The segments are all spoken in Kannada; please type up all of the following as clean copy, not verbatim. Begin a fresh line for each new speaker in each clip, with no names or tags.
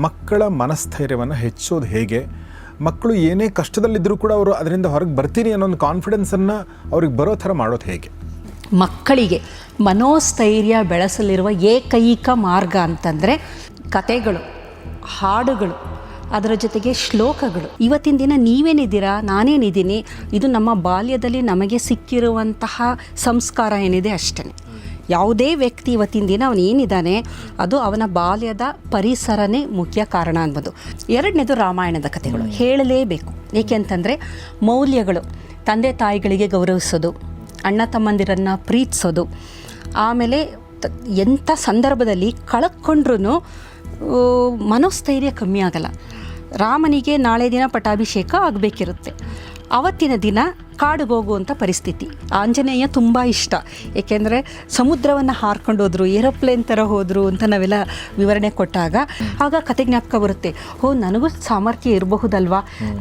ಮಕ್ಕಳ ಮನಸ್ಥೈರ್ಯವನ್ನು ಹೆಚ್ಚೋದು ಹೇಗೆ? ಮಕ್ಕಳು ಏನೇ ಕಷ್ಟದಲ್ಲಿದ್ದರೂ ಕೂಡ ಅವರು ಅದರಿಂದ ಹೊರಗೆ ಬರ್ತೀನಿ ಅನ್ನೋ ಒಂದು ಕಾನ್ಫಿಡೆನ್ಸನ್ನು ಅವ್ರಿಗೆ ಬರೋ ಥರ ಮಾಡೋದು ಹೇಗೆ?
ಮಕ್ಕಳಿಗೆ ಮನೋಸ್ಥೈರ್ಯ ಬೆಳೆಸಲಿರುವ ಏಕೈಕ ಮಾರ್ಗ ಅಂತಂದರೆ ಕತೆಗಳು, ಹಾಡುಗಳು, ಅದರ ಜೊತೆಗೆ ಶ್ಲೋಕಗಳು. ಇವತ್ತಿನ ದಿನ ನೀವೇನಿದ್ದೀರಾ, ನಾನೇನಿದ್ದೀನಿ, ಇದು ನಮ್ಮ ಬಾಲ್ಯದಲ್ಲಿ ನಮಗೆ ಸಿಕ್ಕಿರುವಂತಹ ಸಂಸ್ಕಾರ ಏನಿದೆ ಅಷ್ಟೇ. ಯಾವುದೇ ವ್ಯಕ್ತಿ ಇವತ್ತಿನ ದಿನ ಅವನು ಏನಿದ್ದಾನೆ ಅದು ಅವನ ಬಾಲ್ಯದ ಪರಿಸರನೇ ಮುಖ್ಯ ಕಾರಣ ಅನ್ಬೋದು. ಎರಡನೇದು ರಾಮಾಯಣದ ಕಥೆಗಳು ಹೇಳಲೇಬೇಕು. ಏಕೆಂತಂದರೆ ಮೌಲ್ಯಗಳು, ತಂದೆ ತಾಯಿಗಳಿಗೆ ಗೌರವಿಸೋದು, ಅಣ್ಣ ತಮ್ಮಂದಿರನ್ನು ಪ್ರೀತಿಸೋದು, ಆಮೇಲೆ ಎಂಥ ಸಂದರ್ಭದಲ್ಲಿ ಕಳ್ಕೊಂಡ್ರೂ ಮನೋಸ್ಥೈರ್ಯ ಕಮ್ಮಿ ಆಗಲ್ಲ. ರಾಮನಿಗೆ ನಾಳೆ ದಿನ ಪಟ್ಟಾಭಿಷೇಕ ಆಗಬೇಕಿರುತ್ತೆ. ಅವತ್ತಿನ ದಿನ ಕಾಡಿಗೆ ಹೋಗುವಂಥ ಪರಿಸ್ಥಿತಿ. ಆಂಜನೇಯ ತುಂಬ ಇಷ್ಟ, ಏಕೆಂದರೆ ಸಮುದ್ರವನ್ನು ಹಾರ್ಕೊಂಡು ಹೋದರು, ಏರೋಪ್ಲೇನ್ ಥರ ಹೋದರು ಅಂತ ನಾವೆಲ್ಲ ವಿವರಣೆ ಕೊಟ್ಟಾಗ ಆಗ ಕತೆ ಜ್ಞಾಪಕ ಬರುತ್ತೆ. ನನಗೂ ಸಾಮರ್ಥ್ಯ ಇರಬಹುದಲ್ವಾ,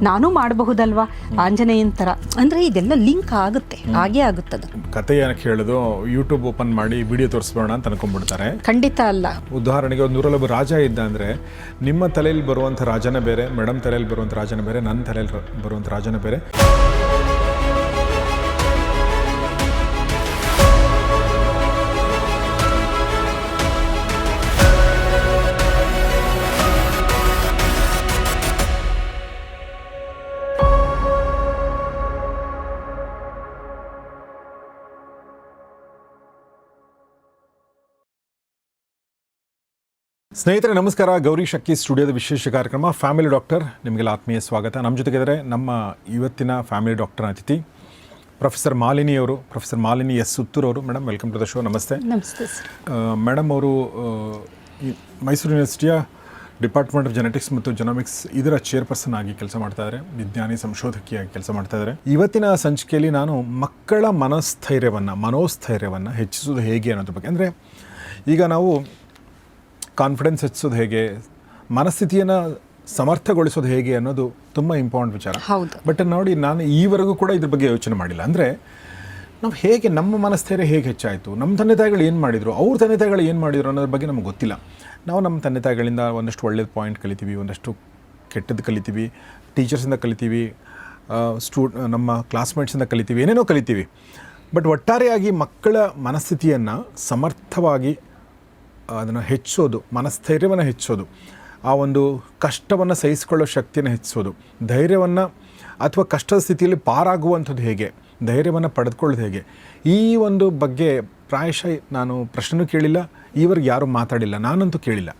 ನಾನು ಮಾಡಬಹುದಲ್ವಾ ಆಂಜನೇಯನ ಥರ. ಅಂದರೆ ಇದೆಲ್ಲ ಲಿಂಕ್ ಆಗುತ್ತೆ, ಹಾಗೇ ಆಗುತ್ತದೆ.
ಕತೆ ಏನಕ್ಕೆ ಹೇಳೋದು, ಯೂಟ್ಯೂಬ್ ಓಪನ್ ಮಾಡಿ ವಿಡಿಯೋ ತೋರಿಸ್ಬೋಣ ಅಂತ ಅನ್ಕೊಂಡ್ಬಿಡ್ತಾರೆ.
ಖಂಡಿತ ಅಲ್ಲ.
ಉದಾಹರಣೆಗೆ ಒಂದು ಊರಲ್ಲೊಬ್ಬ ರಾಜ ಇದ್ದ ಅಂದರೆ ನಿಮ್ಮ ತಲೆಯಲ್ಲಿ ಬರುವಂಥ ರಾಜನ ಬೇರೆ, ಮೇಡಮ್ ತಲೆಯಲ್ಲಿ ಬರುವಂಥ ರಾಜನ ಬೇರೆ, ನನ್ನ ತಲೆಯಲ್ಲಿ ಬರುವಂಥ ರಾಜನ ಬೇರೆ. ಸ್ನೇಹಿತರೆ ನಮಸ್ಕಾರ. ಗೌರಿ ಶಕ್ಕಿ ಸ್ಟುಡಿಯೋದ ವಿಶೇಷ ಕಾರ್ಯಕ್ರಮ ಫ್ಯಾಮಿಲಿ ಡಾಕ್ಟರ್, ನಿಮಗೆಲ್ಲ ಆತ್ಮೀಯ ಸ್ವಾಗತ. ನಮ್ಮ ಜೊತೆಗಿದ್ದಾರೆ ನಮ್ಮ ಇವತ್ತಿನ ಫ್ಯಾಮಿಲಿ ಡಾಕ್ಟರ್ ಅತಿಥಿ ಪ್ರೊಫೆಸರ್ ಮಾಲಿನಿ ಅವರು, ಪ್ರೊಫೆಸರ್ ಮಾಲಿನಿ ಎಸ್ ಸುತ್ತೂರು ಅವರು. Madam, welcome to the show. ನಮಸ್ತೆ.
ನಮಸ್ತೆ ಸರ್.
ಮೇಡಮ್ ಅವರು ಮೈಸೂರು ಯೂನಿವರ್ಸಿಟಿಯ ಡಿಪಾರ್ಟ್ಮೆಂಟ್ ಆಫ್ ಜೆನೆಟಿಕ್ಸ್ ಮತ್ತು ಜೆನೋಮಿಕ್ಸ್ ಇದರ ಚೇರ್ಪರ್ಸನ್ ಆಗಿ ಕೆಲಸ ಮಾಡ್ತಾಯಿದ್ದಾರೆ, ವಿಜ್ಞಾನಿ ಸಂಶೋಧಕಿಯಾಗಿ ಕೆಲಸ ಮಾಡ್ತಾಯಿದ್ದಾರೆ. ಇವತ್ತಿನ ಸಂಚಿಕೆಯಲ್ಲಿ ನಾನು ಮಕ್ಕಳ ಮನೋಸ್ಥೈರ್ಯವನ್ನು ಹೆಚ್ಚಿಸೋದು ಹೇಗೆ ಅನ್ನೋದ್ರ ಬಗ್ಗೆ, ಅಂದರೆ ಈಗ ನಾವು ಕಾನ್ಫಿಡೆನ್ಸ್ ಹೆಚ್ಚಿಸೋದು ಹೇಗೆ, ಮನಸ್ಥಿತಿಯನ್ನು ಸಮರ್ಥಗೊಳಿಸೋದು ಹೇಗೆ ಅನ್ನೋದು ತುಂಬ ಇಂಪಾರ್ಟೆಂಟ್ ವಿಚಾರ. ಬಟ್ ನೋಡಿ, ನಾನು ಈವರೆಗೂ ಕೂಡ ಇದ್ರ ಬಗ್ಗೆ ಯೋಚನೆ ಮಾಡಿಲ್ಲ. ಅಂದರೆ ನಾವು ಹೇಗೆ ನಮ್ಮ ಮನಸ್ಥೈರ್ಯ ಹೇಗೆ ಹೆಚ್ಚಾಯಿತು, ನಮ್ಮ ತಂದೆ ತಾಯಿಗಳು ಏನು ಮಾಡಿದರು, ಅವ್ರ ತಂದೆ ತಾಯಿಗಳು ಏನು ಮಾಡಿದರು ಅನ್ನೋದ್ರ ಬಗ್ಗೆ ನಮಗೆ ಗೊತ್ತಿಲ್ಲ. ನಾವು ನಮ್ಮ ತಂದೆ ತಾಯಿಗಳಿಂದ ಒಂದಷ್ಟು ಒಳ್ಳೆಯ ಪಾಯಿಂಟ್ ಕಲಿತೀವಿ, ಒಂದಷ್ಟು ಕೆಟ್ಟದ್ದು ಕಲಿತೀವಿ, ಟೀಚರ್ಸಿಂದ ಕಲಿತೀವಿ, ನಮ್ಮ ಕ್ಲಾಸ್ಮೇಟ್ಸಿಂದ ಕಲಿತೀವಿ, ಏನೇನೋ ಕಲಿತೀವಿ. ಬಟ್ ಒಟ್ಟಾರೆಯಾಗಿ ಮಕ್ಕಳ ಮನಸ್ಥಿತಿಯನ್ನು ಸಮರ್ಥವಾಗಿ ಅದನ್ನು ಹೆಚ್ಚಿಸೋದು, ಮನಸ್ಥೈರ್ಯವನ್ನು ಹೆಚ್ಚಿಸೋದು, ಆ ಒಂದು ಕಷ್ಟವನ್ನು ಸಹಿಸಿಕೊಳ್ಳೋ ಶಕ್ತಿಯನ್ನು ಹೆಚ್ಚಿಸೋದು, ಧೈರ್ಯವನ್ನು ಅಥವಾ ಕಷ್ಟದ ಸ್ಥಿತಿಯಲ್ಲಿ ಪಾರಾಗುವಂಥದ್ದು ಹೇಗೆ, ಧೈರ್ಯವನ್ನು ಪಡೆದುಕೊಳ್ಳೋದು ಹೇಗೆ, ಈ ಒಂದು ಬಗ್ಗೆ ಪ್ರಾಯಶಃ ನಾನು ಪ್ರಶ್ನೆನೂ ಕೇಳಿಲ್ಲ, ಈವರೆಗೆ ಯಾರೂ ಮಾತಾಡಿಲ್ಲ, ನಾನಂತೂ ಕೇಳಿಲ್ಲ.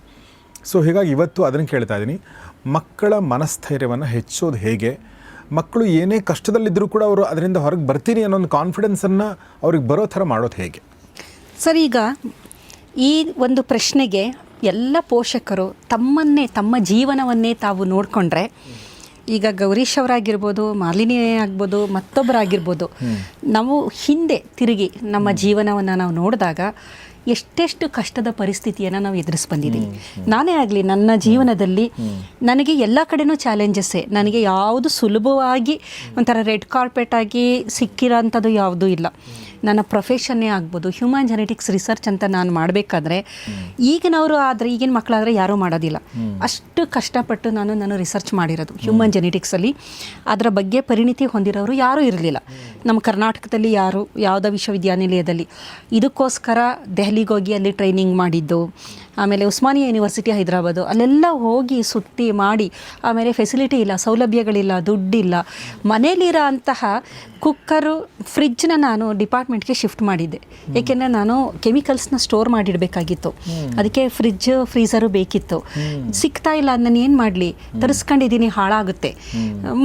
ಸೊ ಹೀಗಾಗಿ ಇವತ್ತು ಅದನ್ನು ಕೇಳ್ತಾ ಇದ್ದೀನಿ, ಮಕ್ಕಳ ಮನಸ್ಥೈರ್ಯವನ್ನು ಹೆಚ್ಚೋದು ಹೇಗೆ, ಮಕ್ಕಳು ಏನೇ ಕಷ್ಟದಲ್ಲಿದ್ದರೂ ಕೂಡ ಅವರು ಅದರಿಂದ ಹೊರಗೆ ಬರ್ತೀನಿ ಅನ್ನೋ ಒಂದು ಕಾನ್ಫಿಡೆನ್ಸನ್ನು ಅವ್ರಿಗೆ ಬರೋ ಥರ ಮಾಡೋದು ಹೇಗೆ?
ಸರ್, ಈಗ ಈ ಒಂದು ಪ್ರಶ್ನೆಗೆ ಎಲ್ಲ ಪೋಷಕರು ತಮ್ಮ ಜೀವನವನ್ನೇ ತಾವು ನೋಡಿಕೊಂಡ್ರೆ, ಈಗ ಗೌರೀಶ್ ಅವರಾಗಿರ್ಬೋದು, ಮಾಲಿನಿ ಆಗ್ಬೋದು, ಮತ್ತೊಬ್ಬರಾಗಿರ್ಬೋದು, ನಾವು ಹಿಂದೆ ತಿರುಗಿ ನಮ್ಮ ಜೀವನವನ್ನು ನಾವು ನೋಡಿದಾಗ ಎಷ್ಟೆಷ್ಟು ಕಷ್ಟದ ಪರಿಸ್ಥಿತಿಯನ್ನು ನಾವು ಎದುರಿಸಿ ಬಂದಿದ್ದೀವಿ. ನಾನೇ ಆಗಲಿ ನನ್ನ ಜೀವನದಲ್ಲಿ ನನಗೆ ಎಲ್ಲ ಕಡೆನೂ ಚಾಲೆಂಜಸ್ಸೇ. ನನಗೆ ಯಾವುದು ಸುಲಭವಾಗಿ ಒಂಥರ ರೆಡ್ ಕಾರ್ಪೆಟ್ ಆಗಿ ಸಿಕ್ಕಿರೋಂಥದ್ದು ಯಾವುದೂ ಇಲ್ಲ. ನನ್ನ ಪ್ರೊಫೆಷನ್ನೇ ಆಗ್ಬೋದು, ಹ್ಯೂಮನ್ ಜೆನೆಟಿಕ್ಸ್ ರಿಸರ್ಚ್ ಅಂತ ನಾನು ಮಾಡಬೇಕಾದ್ರೆ ಈಗಿನವರು ಆದರೆ, ಈಗಿನ ಮಕ್ಕಳಾದರೆ ಯಾರೂ ಮಾಡೋದಿಲ್ಲ. ಅಷ್ಟು ಕಷ್ಟಪಟ್ಟು ನಾನು ರಿಸರ್ಚ್ ಮಾಡಿರೋದು ಹ್ಯೂಮನ್ ಜೆನೆಟಿಕ್ಸಲ್ಲಿ. ಅದರ ಬಗ್ಗೆ ಪರಿಣಿತಿ ಹೊಂದಿರೋರು ಯಾರೂ ಇರಲಿಲ್ಲ ನಮ್ಮ ಕರ್ನಾಟಕದಲ್ಲಿ, ಯಾವುದೋ ವಿಶ್ವವಿದ್ಯಾನಿಲಯದಲ್ಲಿ. ಇದಕ್ಕೋಸ್ಕರ ದೆಹಲಿಗೆ ಹೋಗಿ ಅಲ್ಲಿ ಟ್ರೈನಿಂಗ್ ಮಾಡಿದ್ದು, ಆಮೇಲೆ ಉಸ್ಮಾನಿಯಾ ಯೂನಿವರ್ಸಿಟಿ ಹೈದರಾಬಾದು, ಅಲ್ಲೆಲ್ಲ ಹೋಗಿ ಸುತ್ತಿ ಮಾಡಿ, ಆಮೇಲೆ ಫೆಸಿಲಿಟಿ ಇಲ್ಲ, ಸೌಲಭ್ಯಗಳಿಲ್ಲ, ದುಡ್ಡಿಲ್ಲ. ಮನೇಲಿರೋ ಅಂತಹ ಕುಕ್ಕರು, ಫ್ರಿಜ್ನ ನಾನು ಡಿಪಾರ್ಟ್ಮೆಂಟ್ಗೆ ಶಿಫ್ಟ್ ಮಾಡಿದ್ದೆ. ಏಕೆಂದರೆ ನಾನು ಕೆಮಿಕಲ್ಸ್ನ ಸ್ಟೋರ್ ಮಾಡಿಡಬೇಕಾಗಿತ್ತು, ಅದಕ್ಕೆ ಫ್ರೀಸರು ಬೇಕಿತ್ತು. ಸಿಗ್ತಾ ಇಲ್ಲ, ನಾನು ಏನು ಮಾಡಲಿ, ತರಿಸ್ಕೊಂಡಿದ್ದೀನಿ, ಹಾಳಾಗುತ್ತೆ.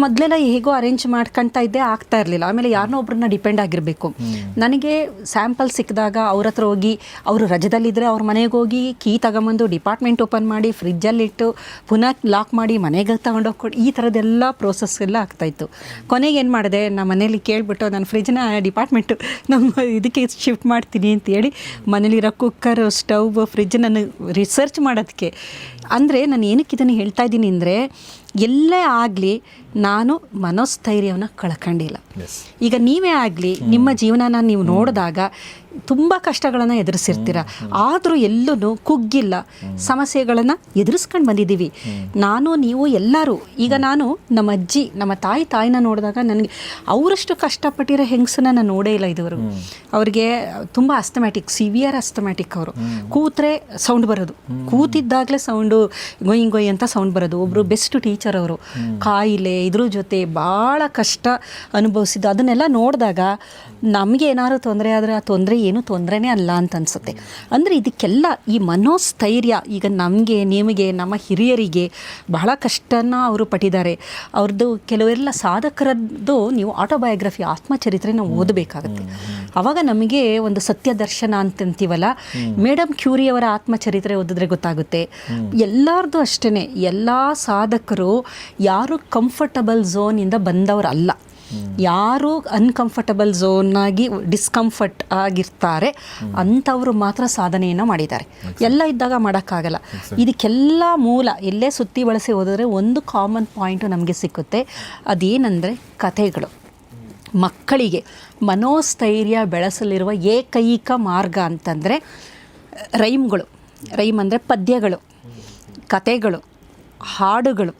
ಮೊದಲೆಲ್ಲ ಹೇಗೋ ಅರೇಂಜ್ ಮಾಡ್ಕೊಳ್ತಾ ಇದ್ದೆ, ಆಗ್ತಾ ಇರಲಿಲ್ಲ. ಆಮೇಲೆ ಯಾರನ್ನೋ ಒಬ್ಬರನ್ನ ಡಿಪೆಂಡ್ ಆಗಿರಬೇಕು. ನನಗೆ ಸ್ಯಾಂಪಲ್ ಸಿಕ್ಕಿದಾಗ ಅವ್ರ ಹತ್ರ ಹೋಗಿ, ಅವರು ರಜದಲ್ಲಿದ್ದರೆ ಅವ್ರ ಮನೆಗೆ ಹೋಗಿ ಕೀ ತಗೊಂಬಂದು ಡಿಪಾರ್ಟ್ಮೆಂಟ್ ಓಪನ್ ಮಾಡಿ ಫ್ರಿಜ್ಜಲ್ಲಿಟ್ಟು ಪುನಃ ಲಾಕ್ ಮಾಡಿ ಮನೆಗೆ ತಗೊಂಡೋಗಿ ಕೊಡಿ, ಈ ಥರದ್ದೆಲ್ಲ ಪ್ರೋಸೆಸ್ ಎಲ್ಲ ಆಗ್ತಾಯಿತ್ತು. ಕೊನೆಗೆ ಏನು ಮಾಡಿದೆ, ನಮ್ಮ ಮನೇಲಿ ಕೇಳಿಬಿಟ್ಟು ನಾನು ಫ್ರಿಜ್ನ ಡಿಪಾರ್ಟ್ಮೆಂಟು ನಮ್ಮ ಇದಕ್ಕೆ ಶಿಫ್ಟ್ ಮಾಡ್ತೀನಿ ಅಂತೇಳಿ ಮನೇಲಿರೋ ಕುಕ್ಕರ್, ಸ್ಟವ್, ಫ್ರಿಜ್ ನಾನು ರಿಸರ್ಚ್ ಮಾಡೋದಕ್ಕೆ. ಅಂದರೆ ನಾನು ಏನಕ್ಕೆ ಇದನ್ನು ಹೇಳ್ತಾ ಇದ್ದೀನಿ ಅಂದರೆ, ಎಲ್ಲೇ ಆಗಲಿ ನಾನು ಮನೋಸ್ಥೈರ್ಯವನ್ನು ಕಳ್ಕೊಂಡಿಲ್ಲ. ಈಗ ನೀವೇ ಆಗಲಿ ನಿಮ್ಮ ಜೀವನನ ನೀವು ನೋಡಿದಾಗ ತುಂಬ ಕಷ್ಟಗಳನ್ನು ಎದುರಿಸಿರ್ತೀರ, ಆದರೂ ಎಲ್ಲೂ ಕುಗ್ಗಿಲ್ಲ, ಸಮಸ್ಯೆಗಳನ್ನು ಎದುರಿಸ್ಕೊಂಡು ಬಂದಿದ್ದೀವಿ. ನಾನು ನೀವು ಎಲ್ಲರೂ. ಈಗ ನಾನು ನಮ್ಮ ಅಜ್ಜಿ ನಮ್ಮ ತಾಯಿನ ನೋಡಿದಾಗ ನನಗೆ ಅವರಷ್ಟು ಕಷ್ಟಪಟ್ಟಿರೋ ಹೆಂಗಸನ್ನ ನಾನು ನೋಡೇ ಇಲ್ಲ ಇದುವರೆಗೂ. ಅವ್ರಿಗೆ ತುಂಬ ಅಸ್ತಮ್ಯಾಟಿಕ್, ಸಿವಿಯರ್ ಅಸ್ತಮ್ಯಾಟಿಕ್. ಅವರು ಕೂತ್ರೆ ಸೌಂಡ್ ಬರೋದು, ಕೂತಿದ್ದಾಗಲೇ ಸೌಂಡು ಗೊಯ್ ಅಂತ ಸೌಂಡ್ ಬರೋದು. ಒಬ್ಬರು ಬೆಸ್ಟ್ ಟೀಚರ್ ಅವರು, ಕಾಯಿಲೆ ಇದ್ರ ಜೊತೆ ಭಾಳ ಕಷ್ಟ ಅನುಭವಿಸಿದ್ದು. ಅದನ್ನೆಲ್ಲ ನೋಡಿದಾಗ ನಮಗೆ ಏನಾದ್ರು ತೊಂದರೆ ಆದರೆ ಆ ತೊಂದರೆ ಏನು ತೊಂದರೆನೇ ಅಲ್ಲ ಅಂತ ಅನಿಸುತ್ತೆ. ಅಂದರೆ ಇದಕ್ಕೆಲ್ಲ ಈ ಮನೋಸ್ಥೈರ್ಯ, ಈಗ ನಮಗೆ ನಿಮಗೆ ನಮ್ಮ ಹಿರಿಯರಿಗೆ ಬಹಳ ಕಷ್ಟನ ಅವರು ಪಟ್ಟಿದ್ದಾರೆ. ಅವ್ರದ್ದು ಕೆಲವೆಲ್ಲ ಸಾಧಕರದ್ದು ನೀವು ಆಟೋಬಯೋಗ್ರಫಿ, ಆತ್ಮಚರಿತ್ರೆ ನಾವು ಓದಬೇಕಾಗುತ್ತೆ. ಆವಾಗ ನಮಗೆ ಒಂದು ಸತ್ಯ ದರ್ಶನ ಅಂತಂತೀವಲ್ಲ, ಮೇಡಮ್ ಕ್ಯೂರಿ ಅವರ ಆತ್ಮಚರಿತ್ರೆ ಓದಿದ್ರೆ ಗೊತ್ತಾಗುತ್ತೆ. ಎಲ್ಲರದ್ದು ಅಷ್ಟೇ, ಎಲ್ಲ ಸಾಧಕರು ಯಾರು ಕಂಫರ್ಟಬಲ್ ಝೋನಿಂದ ಬಂದವರಲ್ಲ. ಯಾರು ಅನ್ಕಂಫರ್ಟಬಲ್ ಝೋನ್ನಾಗಿ ಡಿಸ್ಕಂಫರ್ಟ್ ಆಗಿರ್ತಾರೆ ಅಂಥವರು ಮಾತ್ರ ಸಾಧನೆಯನ್ನು ಮಾಡಿದ್ದಾರೆ. ಎಲ್ಲ ಇದ್ದಾಗ ಮಾಡೋಕ್ಕಾಗಲ್ಲ. ಇದಕ್ಕೆಲ್ಲ ಮೂಲ ಎಲ್ಲೇ ಸುತ್ತಿ ಬಳಸಿ ಹೋದರೆ ಒಂದು ಕಾಮನ್ ಪಾಯಿಂಟು ನಮಗೆ ಸಿಕ್ಕುತ್ತೆ. ಅದೇನೆಂದರೆ ಕಥೆಗಳು. ಮಕ್ಕಳಿಗೆ ಮನೋಸ್ಥೈರ್ಯ ಬೆಳೆಸಲಿರುವ ಏಕೈಕ ಮಾರ್ಗ ಅಂತಂದರೆ ರೈಮ್ಗಳು. ರೈಮ್ ಅಂದರೆ ಪದ್ಯಗಳು, ಕಥೆಗಳು, ಹಾಡುಗಳು,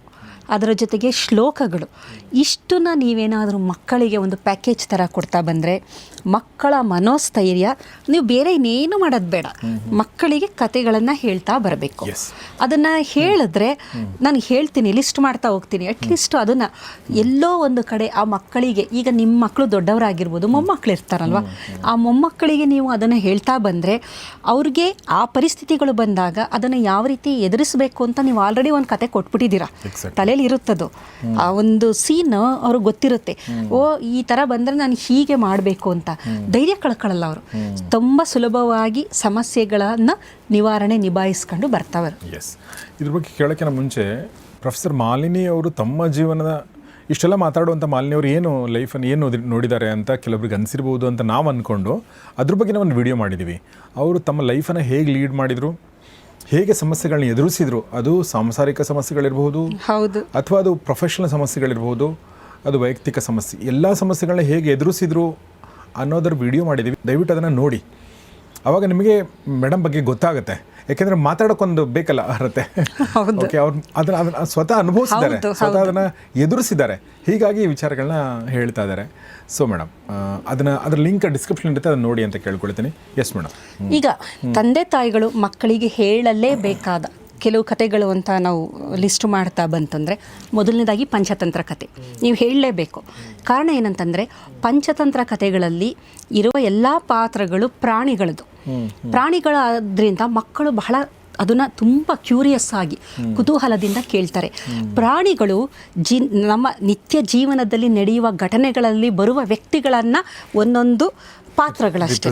ಅದರ ಜೊತೆಗೆ ಶ್ಲೋಕಗಳು. ಇಷ್ಟನ್ನ ನೀವೇನಾದರೂ ಮಕ್ಕಳಿಗೆ ಒಂದು ಪ್ಯಾಕೇಜ್ ಥರ ಕೊಡ್ತಾ ಬಂದರೆ ಮಕ್ಕಳ ಮನೋಸ್ಥೈರ್ಯ, ನೀವು ಬೇರೆ ಇನ್ನೇನು ಮಾಡೋದು ಬೇಡ, ಮಕ್ಕಳಿಗೆ ಕತೆಗಳನ್ನು ಹೇಳ್ತಾ ಬರಬೇಕು. ಅದನ್ನು ಹೇಳಿದ್ರೆ ನಾನು ಹೇಳ್ತೀನಿ, ಲಿಸ್ಟ್ ಮಾಡ್ತಾ ಹೋಗ್ತೀನಿ. ಅಟ್ಲೀಸ್ಟ್ ಅದನ್ನು ಎಲ್ಲೋ ಒಂದು ಕಡೆ ಆ ಮಕ್ಕಳಿಗೆ, ಈಗ ನಿಮ್ಮ ಮಕ್ಕಳು ದೊಡ್ಡವರಾಗಿರ್ಬೋದು, ಮೊಮ್ಮಕ್ಕಳು ಇರ್ತಾರಲ್ವ, ಆ ಮೊಮ್ಮಕ್ಕಳಿಗೆ ನೀವು ಅದನ್ನು ಹೇಳ್ತಾ ಬಂದರೆ ಅವ್ರಿಗೆ ಆ ಪರಿಸ್ಥಿತಿಗಳು ಬಂದಾಗ ಅದನ್ನು ಯಾವ ರೀತಿ ಎದುರಿಸಬೇಕು ಅಂತ ನೀವು ಆಲ್ರೆಡಿ ಒಂದು ಕತೆ ಕೊಟ್ಬಿಟ್ಟಿದ್ದೀರಾ, ತಲೆಯಲ್ಲಿ ಇರುತ್ತದು. ಆ ಒಂದು ಸೀನ್ ಅವ್ರಿಗೆ ಗೊತ್ತಿರುತ್ತೆ. ಓ ಈ ಥರ ಬಂದರೆ ನಾನು ಹೀಗೆ ಮಾಡಬೇಕು ಅಂತ ಧೈರ್ಯ ಕಳ್ಕೊಳ್ಳಲ್ಲ ಅವರು. ತುಂಬ ಸುಲಭವಾಗಿ ಸಮಸ್ಯೆಗಳನ್ನು ನಿಭಾಯಿಸ್ಕೊಂಡು ಬರ್ತಾವೆ.
ಎಸ್, ಇದ್ರ ಬಗ್ಗೆ ಕೇಳೋಕ್ಕಿಂತ ಮುಂಚೆ ಪ್ರೊಫೆಸರ್ ಮಾಲಿನಿ ಅವರು ತಮ್ಮ ಜೀವನದ ಇಷ್ಟೆಲ್ಲ ಮಾತಾಡುವಂಥ ಮಾಲಿನಿ ಅವರು ಏನು ಲೈಫನ್ನು ಏನು ನೋಡಿದ್ದಾರೆ ಅಂತ ಕೆಲವರಿಗೆ ಅನಿಸಿರ್ಬೋದು ಅಂತ ನಾವು ಅಂದ್ಕೊಂಡು ಅದ್ರ ಬಗ್ಗೆ ನಾವು ಒಂದು ವಿಡಿಯೋ ಮಾಡಿದ್ದೀವಿ. ಅವರು ತಮ್ಮ ಲೈಫನ್ನು ಹೇಗೆ ಲೀಡ್ ಮಾಡಿದರು, ಹೇಗೆ ಸಮಸ್ಯೆಗಳನ್ನ ಎದುರಿಸಿದ್ರು, ಅದು ಸಾಂಸಾರಿಕ ಸಮಸ್ಯೆಗಳಿರ್ಬೋದು, ಹೌದು, ಅಥವಾ ಅದು ಪ್ರೊಫೆಷನಲ್ ಸಮಸ್ಯೆಗಳಿರ್ಬೋದು, ಅದು ವೈಯಕ್ತಿಕ ಸಮಸ್ಯೆ, ಎಲ್ಲ ಸಮಸ್ಯೆಗಳನ್ನ ಹೇಗೆ ಎದುರಿಸಿದ್ರು ಅನ್ನೋದರ ವಿಡಿಯೋ ಮಾಡಿದ್ದೀವಿ. ದಯವಿಟ್ಟು ಅದನ್ನು ನೋಡಿ. ಆವಾಗ ನಿಮಗೆ ಮೇಡಮ್ ಬಗ್ಗೆ ಗೊತ್ತಾಗುತ್ತೆ. ಯಾಕೆಂದರೆ ಮಾತಾಡೋಕ್ಕೊಂದು ಬೇಕಲ್ಲ ಅರ್ಹತೆ. ಓಕೆ, ಅವ್ರು ಅದನ್ನು ಸ್ವತಃ ಅನುಭವಿಸಿದ್ದಾರೆ, ಸ್ವತಃ ಅದನ್ನು ಎದುರಿಸಿದ್ದಾರೆ, ಹೀಗಾಗಿ ಈ ವಿಚಾರಗಳನ್ನ ಹೇಳ್ತಾ ಇದ್ದಾರೆ. ಸೊ ಮೇಡಮ್, ಅದರ ಲಿಂಕ್ ಡಿಸ್ಕ್ರಿಪ್ಷನ್ ಇರುತ್ತೆ, ಅದನ್ನು ನೋಡಿ ಅಂತ ಕೇಳ್ಕೊಳ್ತೀನಿ. Yes madam.
ಈಗ ತಂದೆ ತಾಯಿಗಳು ಮಕ್ಕಳಿಗೆ ಹೇಳಲೇಬೇಕಾದ ಕೆಲವು ಕಥೆಗಳು ಅಂತ ನಾವು ಲಿಸ್ಟ್ ಮಾಡ್ತಾ ಬಂತಂದರೆ, ಮೊದಲನೇದಾಗಿ ಪಂಚತಂತ್ರ ಕಥೆ ನೀವು ಹೇಳಲೇಬೇಕು. ಕಾರಣ ಏನಂತಂದರೆ, ಪಂಚತಂತ್ರ ಕಥೆಗಳಲ್ಲಿ ಇರುವ ಎಲ್ಲ ಪಾತ್ರಗಳು ಪ್ರಾಣಿಗಳದ್ದು. ಪ್ರಾಣಿಗಳಾದ್ರಿಂದ ಮಕ್ಕಳು ಬಹಳ ಅದನ್ನು ತುಂಬ ಕ್ಯೂರಿಯಸ್ ಆಗಿ ಕುತೂಹಲದಿಂದ ಕೇಳ್ತಾರೆ. ಪ್ರಾಣಿಗಳು ನಮ್ಮ ನಿತ್ಯ ಜೀವನದಲ್ಲಿ ನಡೆಯುವ ಘಟನೆಗಳಲ್ಲಿ ಬರುವ ವ್ಯಕ್ತಿಗಳನ್ನು ಒಂದೊಂದು ಪಾತ್ರಗಳಷ್ಟೇ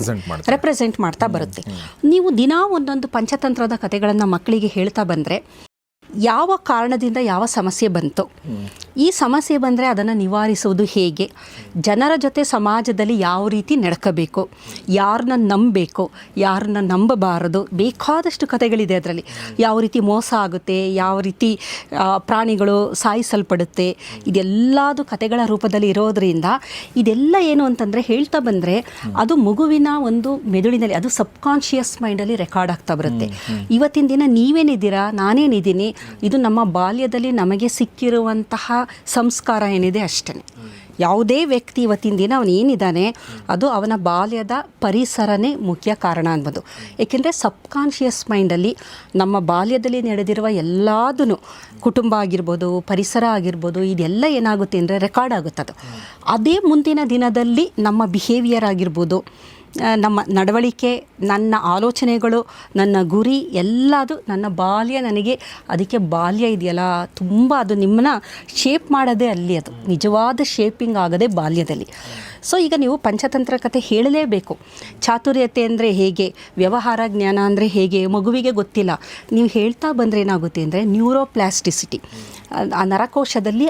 ರೆಪ್ರೆಸೆಂಟ್ ಮಾಡ್ತಾ ಬರುತ್ತೆ. ನೀವು ದಿನಾ ಒಂದೊಂದು ಪಂಚತಂತ್ರದ ಕಥೆಗಳನ್ನು ಮಕ್ಕಳಿಗೆ ಹೇಳ್ತಾ ಬಂದರೆ, ಯಾವ ಕಾರಣದಿಂದ ಯಾವ ಸಮಸ್ಯೆ ಬಂತು, ಈ ಸಮಸ್ಯೆ ಬಂದರೆ ಅದನ್ನು ನಿವಾರಿಸುವುದು ಹೇಗೆ, ಜನರ ಜೊತೆ ಸಮಾಜದಲ್ಲಿ ಯಾವ ರೀತಿ ನಡ್ಕೋಬೇಕು, ಯಾರನ್ನ ನಂಬಬೇಕು, ಯಾರನ್ನ ನಂಬಬಾರದು, ಬೇಕಾದಷ್ಟು ಕಥೆಗಳಿದೆ ಅದರಲ್ಲಿ. ಯಾವ ರೀತಿ ಮೋಸ ಆಗುತ್ತೆ, ಯಾವ ರೀತಿ ಪ್ರಾಣಿಗಳು ಸಾಯಿಸಲ್ಪಡುತ್ತೆ, ಇದೆಲ್ಲದು ಕಥೆಗಳ ರೂಪದಲ್ಲಿ ಇರೋದ್ರಿಂದ ಇದೆಲ್ಲ ಏನು ಅಂತಂದರೆ ಹೇಳ್ತಾ ಬಂದರೆ ಅದು ಮಗುವಿನ ಒಂದು ಮೆದುಳಿನಲ್ಲಿ, ಅದು ಸಬ್ಕಾನ್ಷಿಯಸ್ ಮೈಂಡಲ್ಲಿ ರೆಕಾರ್ಡ್ ಆಗ್ತಾ ಬರುತ್ತೆ. ಇವತ್ತಿನ ದಿನ ನೀವೇನಿದ್ದೀರಾ, ನಾನೇನಿದ್ದೀನಿ, ಇದು ನಮ್ಮ ಬಾಲ್ಯದಲ್ಲಿ ನಮಗೆ ಸಿಕ್ಕಿರುವಂತಹ ಸಂಸ್ಕಾರ ಏನಿದೆ ಅಷ್ಟೇ. ಯಾವುದೇ ವ್ಯಕ್ತಿ ಇವತ್ತಿನ ದಿನ ಅವನು ಏನಿದ್ದಾನೆ ಅದು ಅವನ ಬಾಲ್ಯದ ಪರಿಸರನೇ ಮುಖ್ಯ ಕಾರಣ ಅನ್ಬೋದು. ಏಕೆಂದರೆ ಸಬ್ಕಾನ್ಷಿಯಸ್ ಮೈಂಡಲ್ಲಿ ನಮ್ಮ ಬಾಲ್ಯದಲ್ಲಿ ನಡೆದಿರುವ ಎಲ್ಲದೂ, ಕುಟುಂಬ ಆಗಿರ್ಬೋದು, ಪರಿಸರ ಆಗಿರ್ಬೋದು, ಇದೆಲ್ಲ ಏನಾಗುತ್ತೆ ಅಂದರೆ ರೆಕಾರ್ಡ್ ಆಗುತ್ತದು. ಅದೇ ಮುಂದಿನ ದಿನದಲ್ಲಿ ನಮ್ಮ ಬಿಹೇವಿಯರ್ ಆಗಿರ್ಬೋದು, ನಮ್ಮ ನಡವಳಿಕೆ, ನನ್ನ ಆಲೋಚನೆಗಳು, ನನ್ನ ಗುರಿ ಎಲ್ಲದು ನನ್ನ ಬಾಲ್ಯ, ನನಗೆ ಅದಕ್ಕೆ ಬಾಲ್ಯ ಇದೆಯಲ್ಲ ತುಂಬ ಅದು ನಿಮ್ಮನ್ನ ಶೇಪ್ ಮಾಡೋದೇ ಅಲ್ಲಿ, ಅದು ನಿಜವಾದ ಶೇಪಿಂಗ್ ಆಗೋದೇ ಬಾಲ್ಯದಲ್ಲಿ. ಸೊ ಈಗ ನೀವು ಪಂಚತಂತ್ರ ಕಥೆ ಹೇಳಲೇಬೇಕು. ಚಾತುರ್ಯತೆ ಅಂದರೆ ಹೇಗೆ, ವ್ಯವಹಾರ ಜ್ಞಾನ ಅಂದರೆ ಹೇಗೆ ಮಗುವಿಗೆ ಗೊತ್ತಿಲ್ಲ. ನೀವು ಹೇಳ್ತಾ ಬಂದರೆ ಏನಾಗುತ್ತೆ ಅಂದರೆ ನ್ಯೂರೋಪ್ಲಾಸ್ಟಿಸಿಟಿ, ಆ ನರಕೋಶದಲ್ಲಿ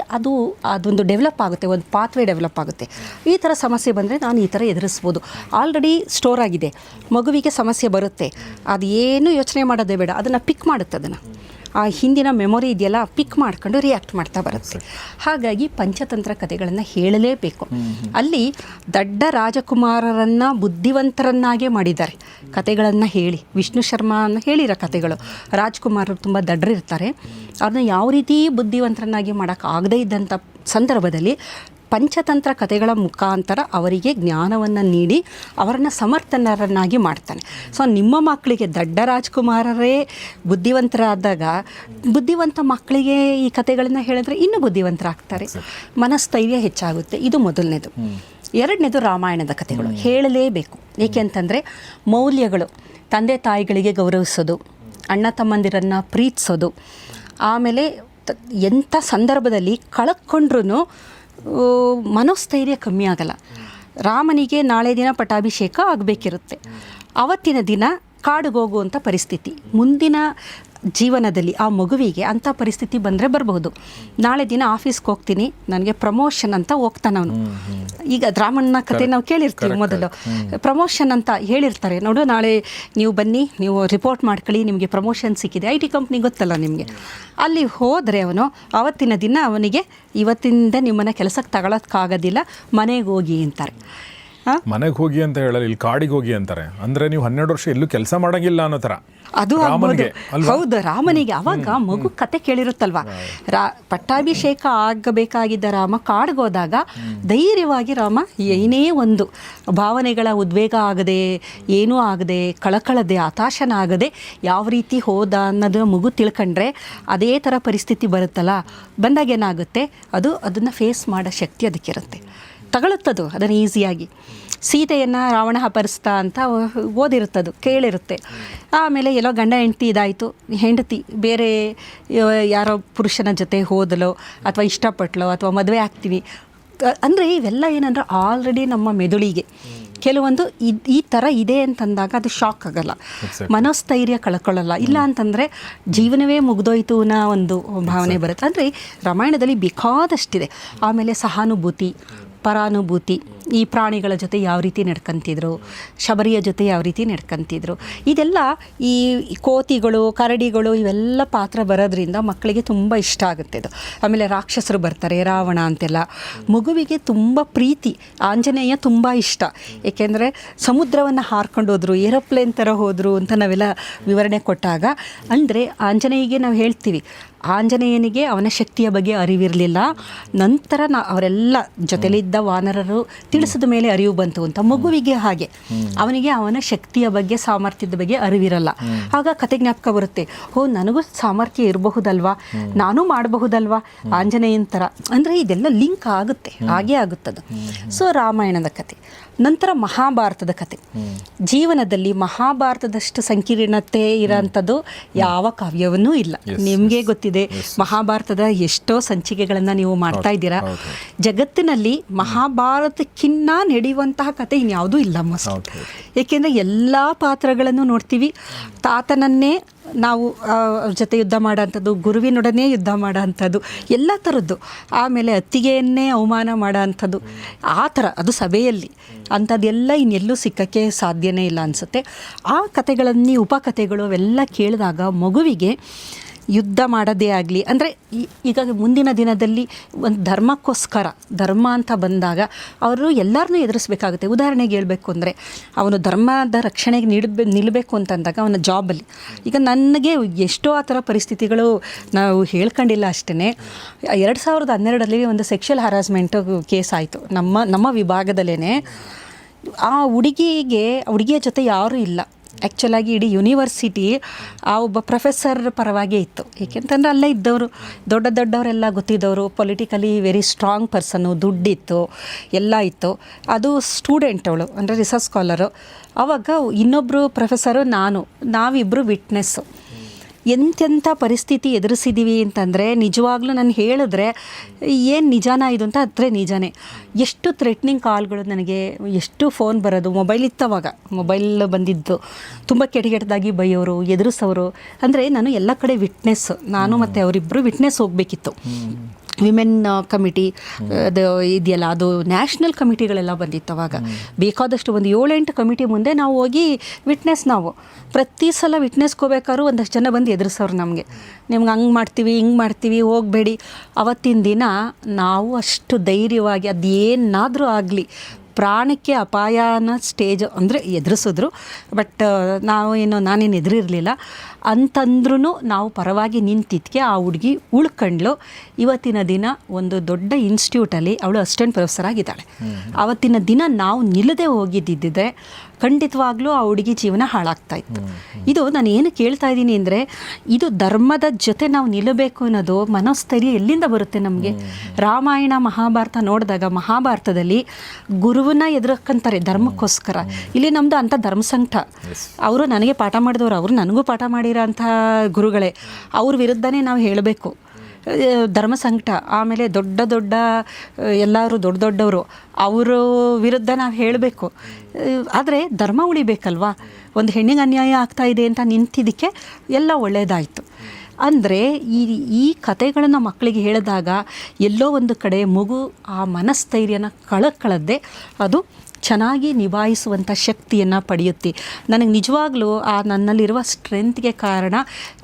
ಅದೊಂದು ಡೆವಲಪ್ ಆಗುತ್ತೆ, ಒಂದು ಪಾತ್ವೇ ಡೆವಲಪ್ ಆಗುತ್ತೆ. ಈ ಥರ ಸಮಸ್ಯೆ ಬಂದರೆ ನಾನು ಈ ಥರ ಎದುರಿಸ್ಬೋದು, ಆಲ್ರೆಡಿ ಸ್ಟೋರ್ ಆಗಿದೆ. ಮಗುವಿಗೆ ಸಮಸ್ಯೆ ಬರುತ್ತೆ, ಅದು ಏನು ಯೋಚನೆ ಮಾಡೋದೇ ಬೇಡ, ಅದನ್ನು ಪಿಕ್ ಮಾಡುತ್ತೆ. ಆ ಹಿಂದಿನ ಮೆಮೊರಿ ಇದೆಯಲ್ಲ ಪಿಕ್ ಮಾಡ್ಕೊಂಡು ರಿಯಾಕ್ಟ್ ಮಾಡ್ತಾ ಬರುತ್ತೆ. ಹಾಗಾಗಿ ಪಂಚತಂತ್ರ ಕಥೆಗಳನ್ನು ಹೇಳಲೇಬೇಕು. ಅಲ್ಲಿ ದಡ್ಡ ರಾಜಕುಮಾರರನ್ನು ಬುದ್ಧಿವಂತರನ್ನಾಗೇ ಮಾಡಿದ್ದಾರೆ ಕಥೆಗಳನ್ನು ಹೇಳಿ. ವಿಷ್ಣು ಶರ್ಮನ ಹೇಳಿರೋ ಕಥೆಗಳು, ರಾಜ್ಕುಮಾರರು ತುಂಬ ದಡ್ಡರಿರ್ತಾರೆ, ಅವ್ರನ್ನ ಯಾವ ರೀತಿ ಬುದ್ಧಿವಂತರನ್ನಾಗಿ ಮಾಡೋಕ್ಕಾಗದೇ ಇದ್ದಂಥ ಸಂದರ್ಭದಲ್ಲಿ ಪಂಚತಂತ್ರ ಕಥೆಗಳ ಮುಖಾಂತರ ಅವರಿಗೆ ಜ್ಞಾನವನ್ನು ನೀಡಿ ಅವರನ್ನು ಸಮರ್ಥನರನ್ನಾಗಿ ಮಾಡ್ತಾನೆ. ಸೊ ನಿಮ್ಮ ಮಕ್ಕಳಿಗೆ ದಡ್ಡ ರಾಜ್ಕುಮಾರರೇ ಬುದ್ಧಿವಂತರಾದಾಗ ಬುದ್ಧಿವಂತ ಮಕ್ಕಳಿಗೆ ಈ ಕಥೆಗಳನ್ನು ಹೇಳಿದ್ರೆ ಇನ್ನೂ ಬುದ್ಧಿವಂತರಾಗ್ತಾರೆ, ಮನಸ್ಥೈರ್ಯ ಹೆಚ್ಚಾಗುತ್ತೆ. ಇದು ಮೊದಲನೇದು. ಎರಡನೇದು ರಾಮಾಯಣದ ಕಥೆಗಳು ಹೇಳಲೇಬೇಕು. ಏಕೆ ಅಂತಂದರೆ ಮೌಲ್ಯಗಳು, ತಂದೆ ತಾಯಿಗಳಿಗೆ ಗೌರವಿಸೋದು, ಅಣ್ಣ ತಮ್ಮಂದಿರನ್ನು ಪ್ರೀತಿಸೋದು, ಆಮೇಲೆ ಎಂಥ ಸಂದರ್ಭದಲ್ಲಿ ಕಳ್ಕೊಂಡ್ರೂ ಮನೋಸ್ಥೈರ್ಯ ಕಮ್ಮಿ ಆಗಲ್ಲ. ರಾಮನಿಗೆ ನಾಳೆ ದಿನ ಪಟ್ಟಾಭಿಷೇಕ ಆಗಬೇಕಿರುತ್ತೆ. ಅವತ್ತಿನ ದಿನ ಕಾಡಿಗೆ ಹೋಗುವಂಥ ಪರಿಸ್ಥಿತಿ ಮುಂದಿನ ಜೀವನದಲ್ಲಿ ಆ ಮಗುವಿಗೆ ಅಂಥ ಪರಿಸ್ಥಿತಿ ಬಂದರೆ ಬರಬಹುದು. ನಾಳೆ ದಿನ ಆಫೀಸ್ಗೆ ಹೋಗ್ತೀನಿ, ನನಗೆ ಪ್ರಮೋಷನ್ ಅಂತ ಹೋಗ್ತಾನೆ ಅವನು. ಈಗ ರಾಮಣ್ಣ ಕತೆ ನಾವು ಕೇಳಿರ್ತೀವಿ, ಮೊದಲು ಪ್ರಮೋಷನ್ ಅಂತ ಹೇಳಿರ್ತಾರೆ, ನೋಡು ನಾಳೆ ನೀವು ಬನ್ನಿ, ನೀವು ರಿಪೋರ್ಟ್ ಮಾಡ್ಕೊಳ್ಳಿ, ನಿಮಗೆ ಪ್ರಮೋಷನ್ ಸಿಕ್ಕಿದೆ, IT ಕಂಪ್ನಿ ಗೊತ್ತಲ್ಲ ನಿಮಗೆ. ಅಲ್ಲಿ ಹೋದರೆ ಅವನು ಅವತ್ತಿನ ದಿನ ಅವನಿಗೆ ಇವತ್ತಿಂದ ನಿಮ್ಮನ್ನು ಕೆಲಸಕ್ಕೆ ತಗೊಳಕ್ಕಾಗೋದಿಲ್ಲ, ಮನೆಗೆ ಹೋಗಿ ಅಂತಾರೆ.
ಮನೆಗೆ ಹೋಗಿ ಅಂತ ಹೇಳಲ್ಲ, ಇಲ್ಲಿ ಕಾಡಿಗೆ ಹೋಗಿ ಅಂತಾರೆ. ಅಂದರೆ ನೀವು 12 ವರ್ಷ ಎಲ್ಲೂ ಕೆಲಸ ಮಾಡೋಂಗಿಲ್ಲ ಅನ್ನೋ ಥರ.
ಅದು ಹೌದು, ರಾಮನಿಗೆ ಅವಾಗ ಮಗು ಕತೆ ಕೇಳಿರುತ್ತಲ್ವ. ಪಟ್ಟಾಭಿಷೇಕ ಆಗಬೇಕಾಗಿದ್ದ ರಾಮ ಕಾಡ್ಗೋದಾಗ ಧೈರ್ಯವಾಗಿ ರಾಮ ಏನೇ ಒಂದು ಭಾವನೆಗಳ ಉದ್ವೇಗ ಆಗದೆ, ಏನೂ ಆಗದೆ, ಕಳಕಳದೆ, ಹತಾಶನ ಆಗದೆ ಯಾವ ರೀತಿ ಹೋದ ಅನ್ನೋದು ಮಗು ತಿಳ್ಕೊಂಡ್ರೆ ಅದೇ ಥರ ಪರಿಸ್ಥಿತಿ ಬರುತ್ತಲ್ಲ, ಬಂದಾಗ ಏನಾಗುತ್ತೆ, ಅದನ್ನು ಫೇಸ್ ಮಾಡೋ ಶಕ್ತಿ ಅದಕ್ಕಿರುತ್ತೆ, ತಗೊಳುತ್ತದು ಅದನ್ನು ಈಸಿಯಾಗಿ. ಸೀತೆಯನ್ನು ರಾವಣ ಅಪಹರಿಸ್ತಾ ಅಂತ ಓದಿರುತ್ತದು, ಕೇಳಿರುತ್ತೆ. ಆಮೇಲೆ ಎಲ್ಲೋ ಗಂಡ ಹೆಂಡತಿ ಇದಾಯಿತು, ಹೆಂಡತಿ ಬೇರೆ ಯಾರೋ ಪುರುಷನ ಜೊತೆ ಹೋದಲೋ ಅಥವಾ ಇಷ್ಟಪಟ್ಲೋ ಅಥವಾ ಮದುವೆ ಆಗ್ತೀವಿ ಅಂದರೆ ಇವೆಲ್ಲ ಏನಂದ್ರೆ ಆಲ್ರೆಡಿ ನಮ್ಮ ಮೆದುಳಿಗೆ ಕೆಲವೊಂದು ಈ ಥರ ಇದೆ ಅಂತಂದಾಗ ಅದು ಶಾಕ್ ಆಗಲ್ಲ, ಮನೋಸ್ಥೈರ್ಯ ಕಳ್ಕೊಳ್ಳಲ್ಲ. ಇಲ್ಲ ಅಂತಂದರೆ ಜೀವನವೇ ಮುಗ್ದೋಯ್ತು ಅನ್ನೋ ಒಂದು ಭಾವನೆ ಬರುತ್ತೆ. ಅಂದರೆ ರಾಮಾಯಣದಲ್ಲಿ ಬೇಕಾದಷ್ಟಿದೆ. ಆಮೇಲೆ ಸಹಾನುಭೂತಿ, ಪರಾನುಭೂತಿ, ಈ ಪ್ರಾಣಿಗಳ ಜೊತೆ ಯಾವ ರೀತಿ ನಡ್ಕೊಂತಿದ್ರು, ಶಬರಿಯ ಜೊತೆ ಯಾವ ರೀತಿ ನಡ್ಕೊಂತಿದ್ರು, ಇದೆಲ್ಲ ಈ ಕೋತಿಗಳು, ಕರಡಿಗಳು ಇವೆಲ್ಲ ಪಾತ್ರ ಬರೋದ್ರಿಂದ ಮಕ್ಕಳಿಗೆ ತುಂಬ ಇಷ್ಟ ಆಗುತ್ತೆ ಇದು. ಆಮೇಲೆ ರಾಕ್ಷಸರು ಬರ್ತಾರೆ, ರಾವಣ ಅಂತೆಲ್ಲ. ಮಗುವಿಗೆ ತುಂಬ ಪ್ರೀತಿ, ಆಂಜನೇಯ ತುಂಬ ಇಷ್ಟ. ಏಕೆಂದರೆ ಸಮುದ್ರವನ್ನು ಹಾರ್ಕೊಂಡು ಹೋದ್ರು, ಏರೋಪ್ಲೇನ್ ಥರ ಹೋದರು ಅಂತ ನಾವೆಲ್ಲ ವಿವರಣೆ ಕೊಟ್ಟಾಗ, ಅಂದರೆ ಆಂಜನೇಯಗೆ ನಾವು ಹೇಳ್ತೀವಿ, ಆಂಜನೇಯನಿಗೆ ಅವನ ಶಕ್ತಿಯ ಬಗ್ಗೆ ಅರಿವಿರಲಿಲ್ಲ, ನಂತರ ಅವರೆಲ್ಲ ಜೊತೆಲಿದ್ದ ವಾನರರು ತಿಳಿಸಿದ ಮೇಲೆ ಅರಿವು ಬಂತು ಅಂತ. ಮಗುವಿಗೆ ಹಾಗೆ ಅವನಿಗೆ ಅವನ ಶಕ್ತಿಯ ಬಗ್ಗೆ, ಸಾಮರ್ಥ್ಯದ ಬಗ್ಗೆ ಅರಿವಿರಲ್ಲ. ಆಗ ಕತೆ ಜ್ಞಾಪಕ ಬರುತ್ತೆ, ನನಗೂ ಸಾಮರ್ಥ್ಯ ಇರಬಹುದಲ್ವಾ, ನಾನು ಮಾಡಬಹುದಲ್ವಾ ಆಂಜನೇಯನ ಥರ. ಅಂದರೆ ಇದೆಲ್ಲ ಲಿಂಕ್ ಆಗುತ್ತೆ, ಹಾಗೇ ಆಗುತ್ತದು. ಸೊ ರಾಮಾಯಣದ ಕತೆ. ನಂತರ ಮಹಾಭಾರತದ ಕತೆ. ಜೀವನದಲ್ಲಿ ಮಹಾಭಾರತದಷ್ಟು ಸಂಕೀರ್ಣತೆ ಇರೋಂಥದ್ದು ಯಾವ ಕಾವ್ಯವನ್ನೂ ಇಲ್ಲ. ನಿಮಗೆ ಗೊತ್ತಿದೆ, ಮಹಾಭಾರತದ ಎಷ್ಟೋ ಸಂಚಿಕೆಗಳನ್ನು ನೀವು ಮಾಡ್ತಾ ಇದ್ದೀರಾ. ಜಗತ್ತಿನಲ್ಲಿ ಮಹಾಭಾರತಕ್ಕಿನ್ನ ನಡೆಯುವಂತಹ ಕತೆ ಇನ್ಯಾವುದೂ ಇಲ್ಲ ಮೋಸ್ಟ್. ಏಕೆಂದರೆ ಎಲ್ಲ ಪಾತ್ರಗಳನ್ನು ನೋಡ್ತೀವಿ. ತಾತನನ್ನೇ ನಾವು ಜೊತೆ ಯುದ್ಧ ಮಾಡೋಂಥದ್ದು, ಗುರುವಿನೊಡನೆ ಯುದ್ಧ ಮಾಡೋ ಅಂಥದ್ದು, ಎಲ್ಲ ಥರದ್ದು. ಆಮೇಲೆ ಅತ್ತಿಗೆಯನ್ನೇ ಅವಮಾನ ಮಾಡೋ ಅಂಥದ್ದು, ಆ ಥರ ಅದು ಸಭೆಯಲ್ಲಿ ಅಂಥದ್ದೆಲ್ಲ ಇನ್ನೆಲ್ಲೂ ಸಿಕ್ಕಕ್ಕೆ ಸಾಧ್ಯನೇ ಇಲ್ಲ ಅನಿಸುತ್ತೆ. ಆ ಕಥೆಗಳಲ್ಲಿ ಉಪಕಥೆಗಳು ಅವೆಲ್ಲ ಕೇಳಿದಾಗ ಮಗುವಿಗೆ ಯುದ್ಧ ಮಾಡೋದೇ ಆಗಲಿ, ಅಂದರೆ ಈಗ ಮುಂದಿನ ದಿನದಲ್ಲಿ ಒಂದು ಧರ್ಮಕ್ಕೋಸ್ಕರ, ಧರ್ಮ ಅಂತ ಬಂದಾಗ ಅವರು ಎಲ್ಲರನ್ನೂ ಎದುರಿಸ್ಬೇಕಾಗುತ್ತೆ. ಉದಾಹರಣೆಗೆ ಹೇಳಬೇಕು ಅಂದರೆ, ಅವನು ಧರ್ಮದ ರಕ್ಷಣೆಗೆ ನಿಲ್ಲಬೇಕು ಅಂತಂದಾಗ ಅವನ ಜಾಬಲ್ಲಿ, ಈಗ ನನಗೆ ಎಷ್ಟೋ ಆ ಥರ ಪರಿಸ್ಥಿತಿಗಳು ನಾವು ಹೇಳ್ಕೊಂಡಿಲ್ಲ ಅಷ್ಟೇ. 2012ರಲ್ಲಿ ಒಂದು ಸೆಕ್ಷುವಲ್ ಹರಾಸ್ಮೆಂಟು ಕೇಸ್ ಆಯಿತು ನಮ್ಮ ವಿಭಾಗದಲ್ಲೇ. ಆ ಹುಡುಗಿಯ ಜೊತೆ ಯಾರೂ ಇಲ್ಲ. ಆ್ಯಕ್ಚುಲಾಗಿ ಇಡೀ ಯೂನಿವರ್ಸಿಟಿ ಆ ಒಬ್ಬ ಪ್ರೊಫೆಸರ್ ಪರವಾಗೇ ಇತ್ತು. ಏಕೆಂತಂದರೆ ಅಲ್ಲೇ ಇದ್ದವರು, ದೊಡ್ಡವರೆಲ್ಲ ಗೊತ್ತಿದ್ದವರು, ಪೊಲಿಟಿಕಲಿ ವೆರಿ ಸ್ಟ್ರಾಂಗ್ ಪರ್ಸನ್ನು, ದುಡ್ಡಿತ್ತು, ಎಲ್ಲ ಇತ್ತು. ಅದು ಸ್ಟೂಡೆಂಟ್ ಅವಳು, ಅಂದರೆ ರಿಸರ್ಚ್ ಸ್ಕಾಲರು. ಆವಾಗ ಇನ್ನೊಬ್ಬರು ಪ್ರೊಫೆಸರು, ನಾವಿಬ್ಬರು ವಿಟ್ನೆಸ್ಸು. ಎಂತೆಂಥ ಪರಿಸ್ಥಿತಿ ಎದುರಿಸಿದ್ದೀವಿ ಅಂತಂದರೆ ನಿಜವಾಗ್ಲೂ ನಾನು ಹೇಳಿದ್ರೆ ಏನು ನಿಜಾನ ಇದು ಅಂತ, ಹತ್ರ ನಿಜಾನೇ. ಎಷ್ಟು ಥ್ರೆಟ್ನಿಂಗ್ ಕಾಲ್ಗಳು, ನನಗೆ ಎಷ್ಟು ಫೋನ್ ಬರೋದು. ಮೊಬೈಲ್ ಇತ್ತವಾಗ, ಮೊಬೈಲ್ ಬಂದಿದ್ದು, ತುಂಬ ಕೆಟ್ಟದಾಗಿ ಬೈಯೋರು, ಎದುರಿಸೋರು. ಅಂದರೆ ನಾನು ಎಲ್ಲ ಕಡೆ ವಿಟ್ನೆಸ್, ನಾನು ಮತ್ತು ಅವರಿಬ್ಬರು ವಿಟ್ನೆಸ್ ಹೋಗಬೇಕಿತ್ತು. ವಿಮೆನ್ ಕಮಿಟಿ ಅದು ಇದೆಯಲ್ಲ, ಅದು ನ್ಯಾಷನಲ್ ಕಮಿಟಿಗಳೆಲ್ಲ ಬಂದಿತ್ತು ಅವಾಗ. ಬೇಕಾದಷ್ಟು ಒಂದು 7-8 ಕಮಿಟಿ ಮುಂದೆ ನಾವು ಹೋಗಿ ವಿಟ್ನೆಸ್, ನಾವು ಪ್ರತಿ ಸಲ ವಿಟ್ನೆಸ್ಗೆ ಹೋಗ್ಬೇಕಾದ್ರೂ ಒಂದಷ್ಟು ಜನ ಬಂದು ಹೆದರ್ಸೋರು ನಮಗೆ. ನಿಮ್ಗೆ ಹಂಗೆ ಮಾಡ್ತೀವಿ ಹಿಂಗೆ ಮಾಡ್ತೀವಿ ಹೋಗಬೇಡಿ. ಅವತ್ತಿನ ದಿನ ನಾವು ಅಷ್ಟು ಧೈರ್ಯವಾಗಿ ಅದೇನಾದರೂ ಆಗಲಿ ಪ್ರಾಣಕ್ಕೆ ಅಪಾಯನ ಸ್ಟೇಜ್ ಅಂದರೆ ಎದುರಿಸಿದ್ರು. ಬಟ್ ನಾನೇನು ಎದುರಿರಲಿಲ್ಲ ಅಂತಂದ್ರೂ ನಾವು ಪರವಾಗಿ ನಿಂತಿದ್ದಕ್ಕೆ ಆ ಹುಡುಗಿ ಉಳ್ಕೊಂಡ್ಲು. ಇವತ್ತಿನ ದಿನ ಒಂದು ದೊಡ್ಡ ಇನ್ಸ್ಟಿಟ್ಯೂಟಲ್ಲಿ ಅವಳು ಅಸಿಸ್ಟೆಂಟ್ ಪ್ರೊಫೆಸರ್ ಆಗಿದ್ದಾಳೆ. ಆವತ್ತಿನ ದಿನ ನಾವು ನಿಲ್ಲದೆ ಹೋಗಿದ್ದಿದ್ದರೆ ಖಂಡಿತವಾಗ್ಲೂ ಆ ಹುಡುಗಿ ಜೀವನ ಹಾಳಾಗ್ತಾ ಇತ್ತು. ಇದು ನಾನು ಏನು ಕೇಳ್ತಾ ಇದ್ದೀನಿ ಅಂದರೆ, ಇದು ಧರ್ಮದ ಜೊತೆ ನಾವು ನಿಲ್ಲಬೇಕು ಅನ್ನೋದು ಮನೋಸ್ಥೈರ್ಯ ಎಲ್ಲಿಂದ ಬರುತ್ತೆ ನಮಗೆ? ರಾಮಾಯಣ ಮಹಾಭಾರತ ನೋಡಿದಾಗ ಮಹಾಭಾರತದಲ್ಲಿ ಗುರುವನ್ನ ಎದುರಕ್ಕಂತಾರೆ ಧರ್ಮಕ್ಕೋಸ್ಕರ. ಇಲ್ಲಿ ನಮ್ಮದು ಅಂಥ ಧರ್ಮಸಂಕಟ. ಅವರು ನನಗೆ ಪಾಠ ಮಾಡಿದವರು, ಅವರು ನನಗೂ ಪಾಠ ಮಾಡಿರೋ ಅಂಥ ಗುರುಗಳೇ. ಅವ್ರ ವಿರುದ್ಧನೇ ನಾವು ಹೇಳಬೇಕು ಧರ್ಮಸಂಕಟ. ಆಮೇಲೆ ದೊಡ್ಡ ಎಲ್ಲರೂ ದೊಡ್ಡವರು, ಅವರ ವಿರುದ್ಧ ನಾವು ಹೇಳಬೇಕು. ಆದರೆ ಧರ್ಮ ಉಳಿಬೇಕಲ್ವಾ? ಒಂದು ಹೆಣ್ಣಿಗೆ ಅನ್ಯಾಯ ಆಗ್ತಾ ಇದೆ ಅಂತ ನಿಂತಿದ್ದಕ್ಕೆ ಎಲ್ಲ ಒಳ್ಳೆಯದಾಯಿತು. ಅಂದರೆ ಈ ಕಥೆಗಳನ್ನು ಮಕ್ಕಳಿಗೆ ಹೇಳಿದಾಗ ಎಲ್ಲೋ ಒಂದು ಕಡೆ ಮಗು ಆ ಮನಸ್ಥೈರ್ಯನ ಕಳಕಳದ್ದೇ ಅದು ಚೆನ್ನಾಗಿ ನಿಭಾಯಿಸುವಂಥ ಶಕ್ತಿಯನ್ನು ಪಡೆಯುತ್ತೆ. ನನಗೆ ನಿಜವಾಗ್ಲೂ ನನ್ನಲ್ಲಿರುವ ಸ್ಟ್ರೆಂತ್ಗೆ ಕಾರಣ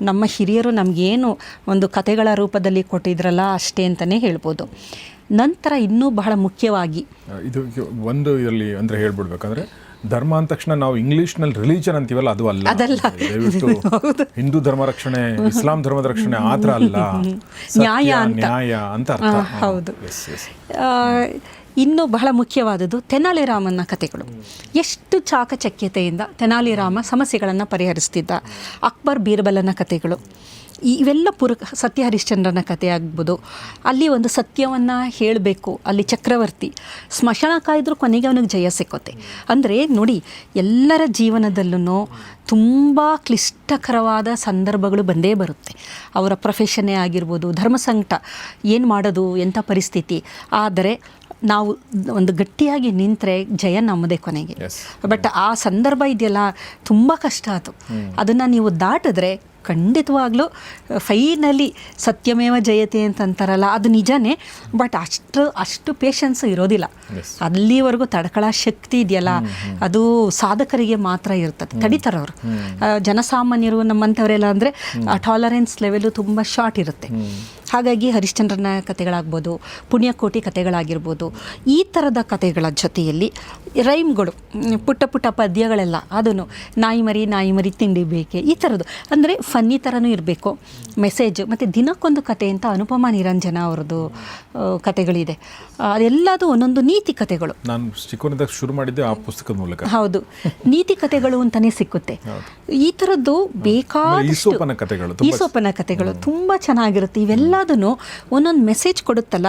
ನಮ್ಮ ಹಿರಿಯರು ನಮಗೇನು ಒಂದು ಕಥೆಗಳ ರೂಪದಲ್ಲಿ ಕೊಟ್ಟಿದ್ರಲ್ಲ ಅಷ್ಟೇ ಅಂತಲೇ ಹೇಳ್ಬೋದು. ನಂತರ ಇನ್ನೂ ಬಹಳ ಮುಖ್ಯವಾಗಿ
ಇದು ಒಂದು ಇದರಲ್ಲಿ ಅಂದರೆ ಹೇಳ್ಬಿಡ್ಬೇಕಂದ್ರೆ, ಧರ್ಮ ಅಂದ ತಕ್ಷಣ ನಾವು ಇಂಗ್ಲಿಷ್ನಲ್ಲಿ ರಿಲಿಜನ್ ಅಂತೀವಲ್ಲ, ಅದು ಅಲ್ಲ. ದಯವಿಟ್ಟು ಹಿಂದೂ ಧರ್ಮ ರಕ್ಷಣೆ, ಇಸ್ಲಾಂ ಧರ್ಮದ ರಕ್ಷಣೆ ಆ ಥರ ಅಲ್ಲ. ನ್ಯಾಯ ಅಂತ ಅರ್ಥ.
ಹೌದು. ಇನ್ನೂ ಬಹಳ ಮುಖ್ಯವಾದದ್ದು ತೆನಾಲಿ ರಾಮನ ಕಥೆಗಳು. ಎಷ್ಟು ಚಾಕಚಕ್ಯತೆಯಿಂದ ತೆನಾಲಿ ರಾಮ ಸಮಸ್ಯೆಗಳನ್ನು ಪರಿಹರಿಸ್ತಿದ್ದ. ಅಕ್ಬರ್ ಬೀರ್ಬಲನ ಕಥೆಗಳು, ಇವೆಲ್ಲ ಸತ್ಯ ಹರಿಶ್ಚಂದ್ರನ ಕಥೆ ಆಗ್ಬೋದು. ಅಲ್ಲಿ ಒಂದು ಸತ್ಯವನ್ನು ಹೇಳಬೇಕು. ಅಲ್ಲಿ ಚಕ್ರವರ್ತಿ ಸ್ಮಶಾನ ಕಾಯ್ದರೂ ಕೊನೆಗೆ ಅವನಿಗೆ ಜಯ ಸಿಕ್ಕುತ್ತೆ. ಅಂದರೆ ನೋಡಿ, ಎಲ್ಲರ ಜೀವನದಲ್ಲೂ ತುಂಬ ಕ್ಲಿಷ್ಟಕರವಾದ ಸಂದರ್ಭಗಳು ಬಂದೇ ಬರುತ್ತೆ. ಅವರ ಪ್ರೊಫೆಷನ್ನೇ ಆಗಿರ್ಬೋದು, ಧರ್ಮಸಂಕಟ, ಏನು ಮಾಡೋದು, ಎಂಥ ಪರಿಸ್ಥಿತಿ. ಆದರೆ ನಾವು ಒಂದು ಗಟ್ಟಿಯಾಗಿ ನಿಂತರೆ ಜಯ ನಮ್ಮದೇ ಕೊನೆಗೆ. ಬಟ್ ಆ ಸಂದರ್ಭ ಇದೆಯಲ್ಲ, ತುಂಬ ಕಷ್ಟ ಆಯಿತು. ಅದನ್ನು ನೀವು ದಾಟಿದ್ರೆ ಖಂಡಿತವಾಗ್ಲೂ ಫೈನಲಿ ಸತ್ಯಮೇವ ಜಯತೆ ಅಂತಂತಾರಲ್ಲ, ಅದು ನಿಜನೇ. ಬಟ್ ಅಷ್ಟು ಪೇಷನ್ಸು ಇರೋದಿಲ್ಲ. ಅಲ್ಲಿವರೆಗೂ ತಡ್ಕೊಳ್ಳೋ ಶಕ್ತಿ ಇದೆಯಲ್ಲ, ಅದು ಸಾಧಕರಿಗೆ ಮಾತ್ರ ಇರ್ತದೆ. ತಡಿತಾರವರು. ಜನಸಾಮಾನ್ಯರು ನಮ್ಮಂಥವರೆಲ್ಲ ಅಂದರೆ ಆ ಟಾಲರೆನ್ಸ್ ಲೆವೆಲು ತುಂಬ ಶಾರ್ಟ್ ಇರುತ್ತೆ. ಹಾಗಾಗಿ ಹರಿಶ್ಚಂದ್ರನ ಕಥೆಗಳಾಗ್ಬೋದು, ಪುಣ್ಯಕೋಟಿ ಕಥೆಗಳಾಗಿರ್ಬೋದು, ಈ ಥರದ ಕಥೆಗಳ ಜೊತೆಯಲ್ಲಿ ರೈಮ್ಗಳು, ಪುಟ್ಟ ಪದ್ಯಗಳೆಲ್ಲ, ಅದನ್ನು ನಾಯಿ ಮರಿ ತಿಂಡಿ ಬೇಕೆ, ಈ ಥರದ್ದು. ಅಂದರೆ ಫನ್ನಿ ಥರನೂ ಇರಬೇಕು ಮೆಸೇಜು. ಮತ್ತು ದಿನಕ್ಕೊಂದು ಕತೆ ಅಂತ ಅನುಪಮ ನಿರಂಜನ ಅವರದ್ದು ಕತೆಗಳಿದೆ. ಅದೆಲ್ಲದು ಒಂದೊಂದು ನೀತಿ ಕತೆಗಳು.
ನಾನು ಚಿಕ್ಕವನಿಂದ ಶುರು ಮಾಡಿದ್ದೆ ಆ ಪುಸ್ತಕದ ಮೂಲಕ.
ಹೌದು, ನೀತಿ ಕತೆಗಳು ಅಂತಲೇ ಸಿಕ್ಕುತ್ತೆ. ಈ ಥರದ್ದು ಬೇಕಾದಷ್ಟು ಈಸೋಪನ ಕತೆಗಳು ತುಂಬ ಚೆನ್ನಾಗಿರುತ್ತೆ. ಇವೆಲ್ಲದನ್ನು ಒಂದೊಂದು ಮೆಸೇಜ್ ಕೊಡುತ್ತಲ್ಲ,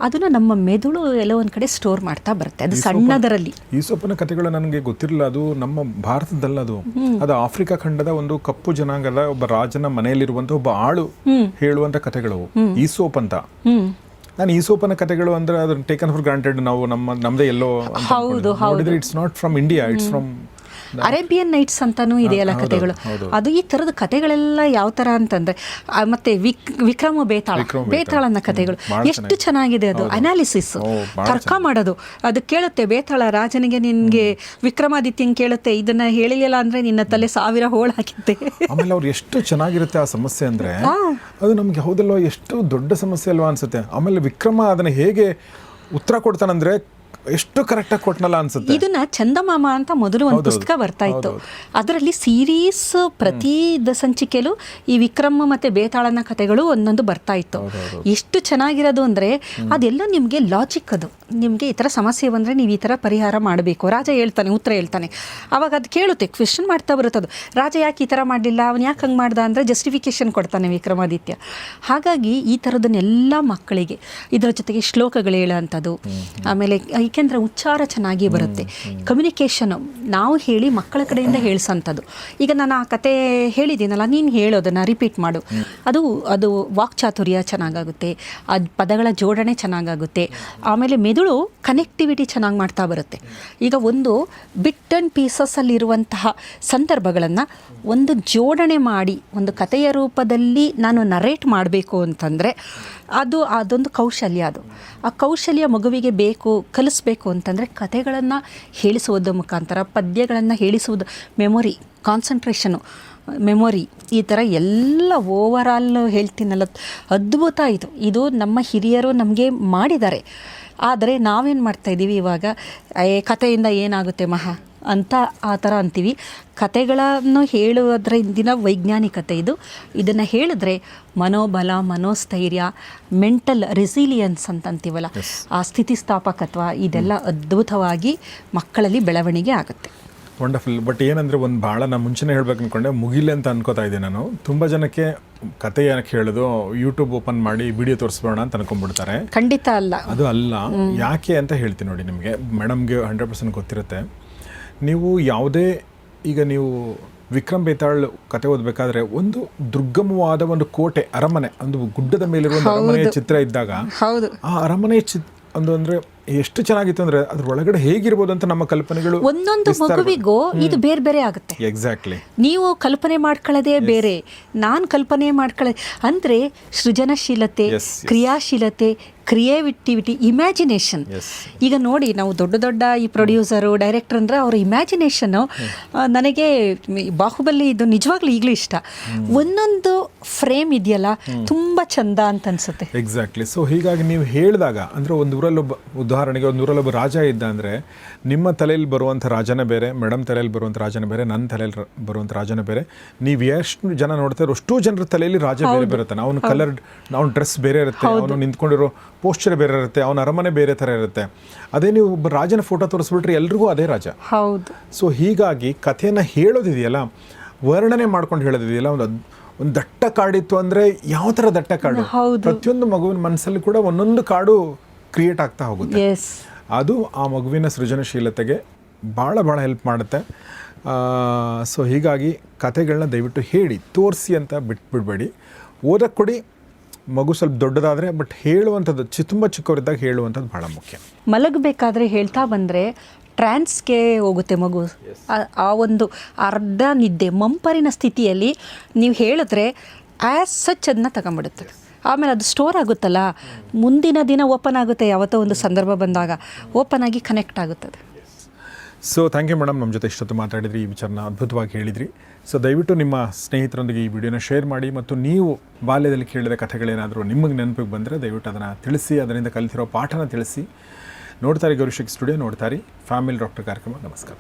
ಅದನ್ನು ನಮ್ಮ ಮೆದುಳು ಎಲ್ಲೋ ಒಂದು ಕಡೆ ಸ್ಟೋರ್ ಮಾಡ್ತಾ ಬರುತ್ತೆ. ಅದು ಸಣ್ಣದರಲ್ಲಿ.
ಈಸೋಪನ ಕತೆಗಳು ನನಗೆ ಗೊತ್ತಿರಲಿಲ್ಲ. ಅದು ನಮ್ಮ ಭಾರತದಲ್ಲ, ಅದು ಆಫ್ರಿಕಾ ಖಂಡದ ಒಂದು ಕಪ್ಪು ಜನಾಂಗದ ಒಬ್ಬ ರಾಜನ ಮನೆಯಲ್ಲಿರುವಂತ ಒಬ್ಬ ಆಳು ಹೇಳುವಂತ ಕಥೆಗಳು ಈಸೋಪ್ ಅಂತ. ನಾನು ಈಸೋಪನ ಕಥೆಗಳು ಅಂದ್ರೆ ಅದನ್ನ ಟೇಕನ್ ಫಾರ್ ಗ್ರಾಂಟೆಡ್. ನಾವು ನಮ್ಮದೇ ಎಲ್ಲೋ ನೋಡಿದ್ರೆ it's not from India, it's from
Arabian nights ಅಂತಾನೂ ಇದೆಯಲ್ಲ ಕಥೆಗಳು. ಅದು ಈ ಥರದ ಕಥೆಗಳೆಲ್ಲ ಯಾವ ಥರ ಅಂತಂದರೆ, ಮತ್ತು ವಿಕ್ರಮ ಬೇತಾಳನ ಕಥೆಗಳು ಎಷ್ಟು ಚೆನ್ನಾಗಿದೆ. ಅದು ಅನಾಲಿಸಿಸ್, ತರ್ಕ ಮಾಡೋದು. ಅದು ಕೇಳುತ್ತೆ ಬೇತಾಳ ರಾಜನಿಗೆ, ನಿನಗೆ ವಿಕ್ರಮಾದಿತ್ಯಂಗೆ ಕೇಳುತ್ತೆ, ಇದನ್ನು ಹೇಳಿಲ್ಲ ಅಂದರೆ ನಿನ್ನ ತಲೆ 1000 ಹೋಳು ಹಾಕಿದ್ದೆ.
ಆಮೇಲೆ ಅವ್ರು ಎಷ್ಟು ಚೆನ್ನಾಗಿರುತ್ತೆ ಆ ಸಮಸ್ಯೆ ಅಂದರೆ, ಅದು ನಮಗೆ ಹೌದಲ್ವ ಎಷ್ಟು ದೊಡ್ಡ ಸಮಸ್ಯೆ ಅಲ್ವಾ ಅನ್ಸುತ್ತೆ. ಆಮೇಲೆ ವಿಕ್ರಮ ಅದನ್ನು ಹೇಗೆ ಉತ್ತರ ಕೊಡ್ತಾನಂದ್ರೆ ಎಷ್ಟು ಕರೆಕ್ಟಾಗಿ ಕೊಟ್ಟನಲ್ಲ ಅನ್ಸುತ್ತೆ.
ಇದನ್ನ ಚಂದಮಾಮ ಅಂತ ಮೊದಲು ಒಂದು ಪುಸ್ತಕ ಬರ್ತಾ ಇತ್ತು. ಅದರಲ್ಲಿ ಸೀರೀಸ್ ಪ್ರತಿ ಸಂಚಿಕೆಯಲ್ಲೂ ಈ ವಿಕ್ರಮ ಮತ್ತೆ ಬೇತಾಳನ ಕಥೆಗಳು ಒಂದೊಂದು ಬರ್ತಾ ಇತ್ತು. ಎಷ್ಟು ಚೆನ್ನಾಗಿರೋದು ಅಂದರೆ ಅದೆಲ್ಲ ನಿಮಗೆ ಲಾಜಿಕ್. ಅದು ನಿಮಗೆ ಈ ಥರ ಸಮಸ್ಯೆ ಬಂದರೆ ನೀವು ಈ ಥರ ಪರಿಹಾರ ಮಾಡಬೇಕು. ರಾಜ ಹೇಳ್ತಾನೆ, ಉತ್ತರ ಹೇಳ್ತಾನೆ. ಆವಾಗ ಅದು ಕೇಳುತ್ತೆ, ಕ್ವೆಶನ್ ಮಾಡ್ತಾ ಬರುತ್ತದು. ರಾಜ ಯಾಕೆ ಈ ಥರ ಮಾಡಲಿಲ್ಲ, ಅವನು ಯಾಕೆ ಹಂಗೆ ಮಾಡ್ದ ಅಂದರೆ ಜಸ್ಟಿಫಿಕೇಶನ್ ಕೊಡ್ತಾನೆ ವಿಕ್ರಮಾದಿತ್ಯ. ಹಾಗಾಗಿ ಈ ಥರದನ್ನೆಲ್ಲ ಮಕ್ಕಳಿಗೆ ಇದರ ಜೊತೆಗೆ ಶ್ಲೋಕಗಳು ಹೇಳೋಂಥದ್ದು. ಆಮೇಲೆ ಏಕೆಂದರೆ ಉಚ್ಚಾರ ಚೆನ್ನಾಗಿ ಬರುತ್ತೆ. ಕಮ್ಯುನಿಕೇಷನು ನಾವು ಹೇಳಿ ಮಕ್ಕಳ ಕಡೆಯಿಂದ ಹೇಳಿಸೋಂಥದ್ದು. ಈಗ ನಾನು ಆ ಕತೆ ಹೇಳಿದ್ದೀನಲ್ಲ, ನೀನು ಹೇಳೋದನ್ನು ರಿಪೀಟ್ ಮಾಡು. ಅದು ವಾಕ್ಚಾತುರ್ಯ ಚೆನ್ನಾಗಾಗುತ್ತೆ, ಅದು ಪದಗಳ ಜೋಡಣೆ ಚೆನ್ನಾಗಾಗುತ್ತೆ. ಆಮೇಲೆ ಮೆದುಳು ಕನೆಕ್ಟಿವಿಟಿ ಚೆನ್ನಾಗಿ ಮಾಡ್ತಾ ಬರುತ್ತೆ. ಈಗ ಒಂದು ಬಿಟ್ ಆ್ಯಂಡ್ ಪೀಸಸ್ಸಲ್ಲಿರುವಂತಹ ಸಂದರ್ಭಗಳನ್ನು ಒಂದು ಜೋಡಣೆ ಮಾಡಿ ಒಂದು ಕಥೆಯ ರೂಪದಲ್ಲಿ ನಾನು ನರೇಟ್ ಮಾಡಬೇಕು ಅಂತಂದರೆ ಅದೊಂದು ಕೌಶಲ್ಯ. ಆ ಕೌಶಲ್ಯ ಮಗುವಿಗೆ ಬೇಕು, ಕಲಿಸ್ಬೇಕು ಅಂತಂದರೆ ಕಥೆಗಳನ್ನು ಹೇಳಿಸುವುದರ ಮುಖಾಂತರ, ಪದ್ಯಗಳನ್ನು ಹೇಳಿಸುವುದು, ಮೆಮೊರಿ, ಕಾನ್ಸಂಟ್ರೇಷನು, ಮೆಮೊರಿ, ಈ ಥರ ಎಲ್ಲ ಓವರಾಲ್ ಹೇಳ್ತೀನಲ್ಲ, ಅದ್ಭುತ ಇದು ನಮ್ಮ ಹಿರಿಯರು ನಮಗೆ ಮಾಡಿದ್ದಾರೆ. ಆದರೆ ನಾವೇನು ಮಾಡ್ತಾಯಿದ್ದೀವಿ ಇವಾಗ, ಕಥೆಯಿಂದ ಏನಾಗುತ್ತೆ ಮಹಾ ಅಂತ ಆ ಥರ ಅಂತೀವಿ. ಕತೆಗಳನ್ನು ಹೇಳುವುದರ ಹಿಂದಿನ ವೈಜ್ಞಾನಿಕತೆ ಇದನ್ನು ಹೇಳಿದ್ರೆ ಮನೋಬಲ, ಮನೋಸ್ಥೈರ್ಯ, ಮೆಂಟಲ್ ರೆಸಿಲಿಯನ್ಸ್ ಅಂತ ಅಂತೀವಲ್ಲ, ಆ ಸ್ಥಿತಿಸ್ಥಾಪಕತ್ವ ಇದೆಲ್ಲ ಅದ್ಭುತವಾಗಿ ಮಕ್ಕಳಲ್ಲಿ ಬೆಳವಣಿಗೆ ಆಗುತ್ತೆ.
ವಂಡರ್ಫುಲ್. ಬಟ್ ಏನಂದರೆ ಒಂದು ಭಾಳ ನಾನು ಮುಂಚೆನೇ ಹೇಳ್ಬೇಕು ಅಂದ್ಕೊಂಡೆ, ಮುಗಿಲೆ ಅಂತ ಅನ್ಕೋತಾ ಇದ್ದೆ ನಾನು. ತುಂಬ ಜನಕ್ಕೆ ಕತೆ ಏನಕ್ಕೆ ಹೇಳೋದು, ಯೂಟ್ಯೂಬ್ ಓಪನ್ ಮಾಡಿ ವಿಡಿಯೋ ತೋರಿಸ್ಬೋಣ ಅಂತ ಅನ್ಕೊಂಡ್ಬಿಡ್ತಾರೆ.
ಖಂಡಿತ ಅಲ್ಲ,
ಅದು ಅಲ್ಲ. ಯಾಕೆ ಅಂತ ಹೇಳ್ತೀನಿ ನೋಡಿ. ನಿಮಗೆ ಮೇಡಮ್ಗೆ 100% ಗೊತ್ತಿರುತ್ತೆ. ನೀವು ಯಾವುದೇ, ಈಗ ನೀವು ವಿಕ್ರಮ್ ಬೇತಾಳ್ ಕತೆ ಓದಬೇಕಾದ್ರೆ ಒಂದು ದುರ್ಗಮವಾದ ಒಂದು ಕೋಟೆ, ಅರಮನೆ, ಒಂದು ಗುಡ್ಡದ ಮೇಲಿರುವ ಒಂದು ಅರಮನೆಯ ಚಿತ್ರ ಇದ್ದಾಗ ಆ ಅರಮನೆಯ ಒಂದು ಅಂದರೆ ಎಷ್ಟು ಚೆನ್ನಾಗಿತ್ತು ಅಂದರೆ ಅದ್ರ ಒಳಗಡೆ ಹೇಗಿರ್ಬೋದು ಅಂತ ನಮ್ಮ ಕಲ್ಪನೆಗಳು
ಒಂದೊಂದು ಮಗುವಿಗೂ ಇದು ಬೇರೆ ಬೇರೆ ಆಗುತ್ತೆ.
ಎಕ್ಸಾಕ್ಟ್ಲಿ.
ನೀವು ಕಲ್ಪನೆ ಮಾಡ್ಕೊಳ್ಳೋದೇ ಬೇರೆ, ನಾನು ಕಲ್ಪನೆ ಮಾಡ್ಕೊಳ್ಳೋದು ಅಂದರೆ ಸೃಜನಶೀಲತೆ, ಕ್ರಿಯಾಶೀಲತೆ, ಕ್ರಿಯೇಟಿವಿಟಿ, ಇಮ್ಯಾಜಿನೇಷನ್. ಈಗ ನೋಡಿ, ನಾವು ದೊಡ್ಡ ದೊಡ್ಡ ಈ ಪ್ರೊಡ್ಯೂಸರು, ಡೈರೆಕ್ಟರ್ ಅಂದರೆ ಅವರ ಇಮ್ಯಾಜಿನೇಷನ್ನು ನನಗೆ ಬಾಹುಬಲಿ ಇದು ನಿಜವಾಗ್ಲೂ ಈಗಲೂ ಇಷ್ಟ. ಒಂದೊಂದು ಫ್ರೇಮ್ ಇದೆಯಲ್ಲ ತುಂಬ ಚಂದ ಅಂತ ಅನ್ಸುತ್ತೆ.
ಎಕ್ಸಾಕ್ಟ್ಲಿ. ಸೊ ಹೀಗಾಗಿ ನೀವು ಹೇಳಿದಾಗ ಅಂದರೆ ಒಂದು ಊರಲ್ಲೊಬ್ಬ, ಉದಾಹರಣೆಗೆ ಒಂದು ಊರಲ್ಲೊಬ್ಬ ರಾಜ ಇದ್ದ ಅಂದರೆ ನಿಮ್ಮ ತಲೆಯಲ್ಲಿ ಬರುವಂಥ ರಾಜನೇ ಬೇರೆ, ಮೇಡಮ್ ತಲೆಯಲ್ಲಿ ಬರುವಂಥ ರಾಜನೇ ಬೇರೆ, ನನ್ನ ತಲೆಯಲ್ಲಿ ಬರುವಂಥ ರಾಜನೇ ಬೇರೆ. ನೀವು ಎಷ್ಟು ಜನ ನೋಡ್ತಾರೆ ಅಷ್ಟೂ ಜನರ ತಲೆಯಲ್ಲಿ ರಾಜ ಬೇರೆ ಬರುತ್ತೆ. ಅವನು ಕಲರ್, ಅವನ ಡ್ರೆಸ್ ಬೇರೆ ಇರುತ್ತೆ, ಅವನು ನಿಂತ್ಕೊಂಡಿರೋ ಪೋಸ್ಚರ್ ಬೇರೆ ಇರುತ್ತೆ, ಅವನ ಅರಮನೆ ಬೇರೆ ಥರ ಇರುತ್ತೆ. ಅದೇ ನೀವು ಒಬ್ಬ ರಾಜನ ಫೋಟೋ ತೋರಿಸ್ಬಿಟ್ರೆ ಎಲ್ರಿಗೂ ಅದೇ ರಾಜ.
ಹೌದು.
ಸೊ ಹೀಗಾಗಿ ಕಥೆಯನ್ನು ಹೇಳೋದಿದೆಯಲ್ಲ, ವರ್ಣನೆ ಮಾಡ್ಕೊಂಡು ಹೇಳೋದಿದೆಯಲ್ಲ, ಒಂದು ದಟ್ಟ ಕಾಡಿತ್ತು ಅಂದರೆ ಯಾವ ಥರ ದಟ್ಟ ಕಾಡು, ಪ್ರತಿಯೊಂದು ಮಗುವಿನ ಮನಸ್ಸಲ್ಲಿ ಕೂಡ ಒಂದೊಂದು ಕಾಡು ಕ್ರಿಯೇಟ್ ಆಗ್ತಾ ಹೋಗುತ್ತೆ. ಅದು ಆ ಮಗುವಿನ ಸೃಜನಶೀಲತೆಗೆ ಭಾಳ ಭಾಳ ಹೆಲ್ಪ್ ಮಾಡುತ್ತೆ. ಸೊ ಹೀಗಾಗಿ ಕಥೆಗಳನ್ನ ದಯವಿಟ್ಟು ಹೇಳಿ, ತೋರಿಸಿ ಅಂತ ಬಿಟ್ಬಿಡಬೇಡಿ. ಓದಕ್ಕೆ ಕೊಡಿ, ಮಗು ಸ್ವಲ್ಪ ದೊಡ್ಡದಾದರೆ, ಬಟ್ ಹೇಳುವಂಥದ್ದು ತುಂಬ ಚಿಕ್ಕವರಿದ್ದಾಗ ಹೇಳುವಂಥದ್ದು ಭಾಳ ಮುಖ್ಯ.
ಮಲಗಬೇಕಾದ್ರೆ ಹೇಳ್ತಾ ಬಂದರೆ ಟ್ರಾನ್ಸ್ಗೆ ಹೋಗುತ್ತೆ ಮಗು. ಆ ಒಂದು ಅರ್ಧ ನಿದ್ದೆ, ಮಂಪರಿನ ಸ್ಥಿತಿಯಲ್ಲಿ ನೀವು ಹೇಳಿದ್ರೆ ಆ್ಯಸ್ ಸಚ್ ಅದನ್ನ ತಗೊಂಬಿಡುತ್ತೆ. ಆಮೇಲೆ ಅದು ಸ್ಟೋರ್ ಆಗುತ್ತಲ್ಲ, ಮುಂದಿನ ದಿನ ಓಪನ್ ಆಗುತ್ತೆ, ಯಾವತ್ತೋ ಒಂದು ಸಂದರ್ಭ ಬಂದಾಗ ಓಪನ್ ಆಗಿ ಕನೆಕ್ಟ್ ಆಗುತ್ತದೆ.
ಸೊ ಥ್ಯಾಂಕ್ ಯು ಮೇಡಮ್, ನಮ್ಮ ಜೊತೆ ಇಷ್ಟೊತ್ತು ಮಾತಾಡಿದ್ರಿ, ಈ ವಿಚಾರನ ಅದ್ಭುತವಾಗಿ ಹೇಳಿದ್ರಿ. ಸೊ ದಯವಿಟ್ಟು ನಿಮ್ಮ ಸ್ನೇಹಿತರೊಂದಿಗೆ ಈ ವಿಡಿಯೋನ ಶೇರ್ ಮಾಡಿ, ಮತ್ತು ನೀವು ಬಾಲ್ಯದಲ್ಲಿ ಕೇಳಿದ ಕಥೆಗಳೇನಾದರೂ ನಿಮಗೆ ನೆನಪಿಗೆ ಬಂದರೆ ದಯವಿಟ್ಟು ಅದನ್ನು ತಿಳಿಸಿ, ಅದರಿಂದ ಕಲಿತಿರೋ ಪಾಠನ ತಿಳಿಸಿ. ನೋಡ್ತಾರೆ ಗೌರಿಶಕ್ತಿ ಸ್ಟುಡಿಯೋ, ನೋಡ್ತಾರೆ ಫ್ಯಾಮಿಲಿ ಡಾಕ್ಟರ್ ಕಾರ್ಯಕ್ರಮ. ನಮಸ್ಕಾರ.